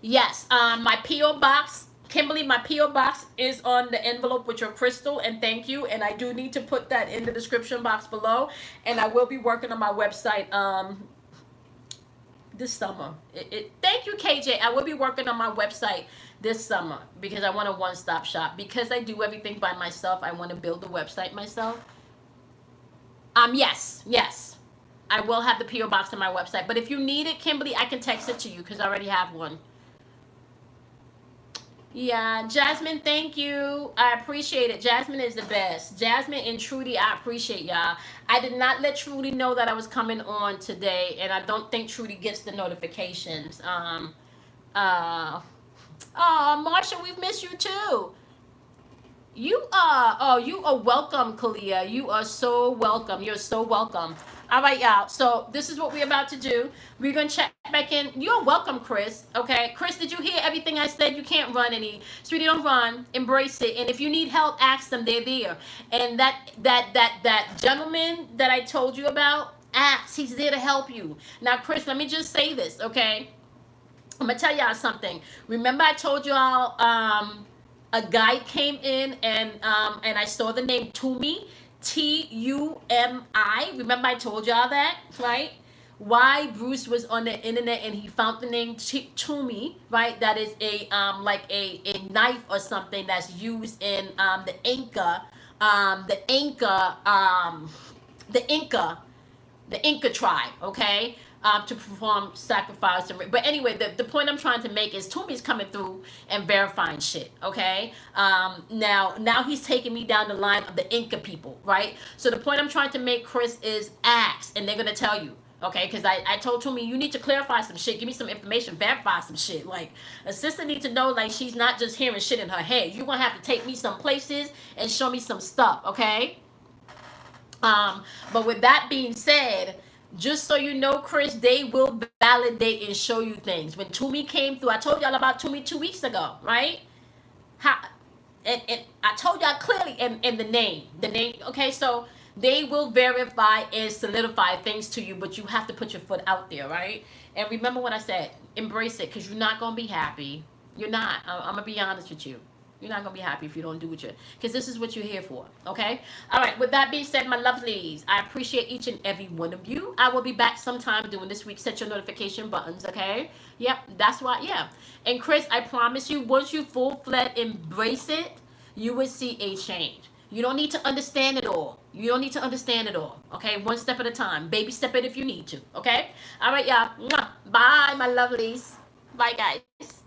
yes, my PO box. Kimberly, my P.O. box is on the envelope with your crystal, and thank you. And I do need to put that in the description box below. And I will be working on my website this summer. Thank you, KJ. I will be working on my website this summer because I want a one-stop shop. Because I do everything by myself, I want to build the website myself. Yes. I will have the P.O. box on my website. But if you need it, Kimberly, I can text it to you because I already have one. Yeah, Jasmine, thank you. I appreciate it. Jasmine is the best. Jasmine and Trudy, I appreciate y'all. I did not let Trudy know that I was coming on today, and I don't think Trudy gets the notifications. Oh, Marsha, we've missed you too. You are welcome, Kalia. You are so welcome. You're so welcome. All right, y'all. So this is what we're about to do. We're going to check back in. You're welcome, Chris. Okay. Chris, did you hear everything I said? You can't run any. Sweetie, don't run. Embrace it. And if you need help, ask them. They're there. And that gentleman that I told you about, ask. He's there to help you. Now, Chris, let me just say this, okay? I'm going to tell y'all something. Remember I told y'all a guy came in and I saw the name Tumi. Tumi. Remember I told y'all that, right? Why Bruce was on the internet and he found the name Tumi, right? That is a like a knife or something that's used in the Inca tribe, okay? To perform sacrifice. But anyway, the point I'm trying to make is Tumi's coming through and verifying shit, okay? Now he's taking me down the line of the Inca people, right? So the point I'm trying to make, Chris, is ask, and they're going to tell you, okay? Because I told Tumi, you need to clarify some shit. Give me some information. Verify some shit. Like, a sister needs to know, like, she's not just hearing shit in her head. You're going to have to take me some places and show me some stuff, okay? But with that being said, just so you know, Chris, they will validate and show you things. When Tumi came through, I told y'all about Tumi 2 weeks ago, right? And I told y'all clearly in the name, okay? So they will verify and solidify things to you, but you have to put your foot out there, right? And remember what I said, embrace it, because you're not going to be happy. You're not. I'm going to be honest with you. You're not gonna be happy if you don't do what you're, because this is what you're here for. Okay. All right. With that being said, my lovelies, I appreciate each and every one of you. I will be back sometime doing this week. Set your notification buttons. Okay. Yep. That's why. Yeah. And Chris, I promise you, once you full-fledged embrace it, you will see a change. You don't need to understand it all. You don't need to understand it all. Okay. One step at a time. Baby step it if you need to. Okay. All right, y'all. Mwah. Bye, my lovelies. Bye, guys.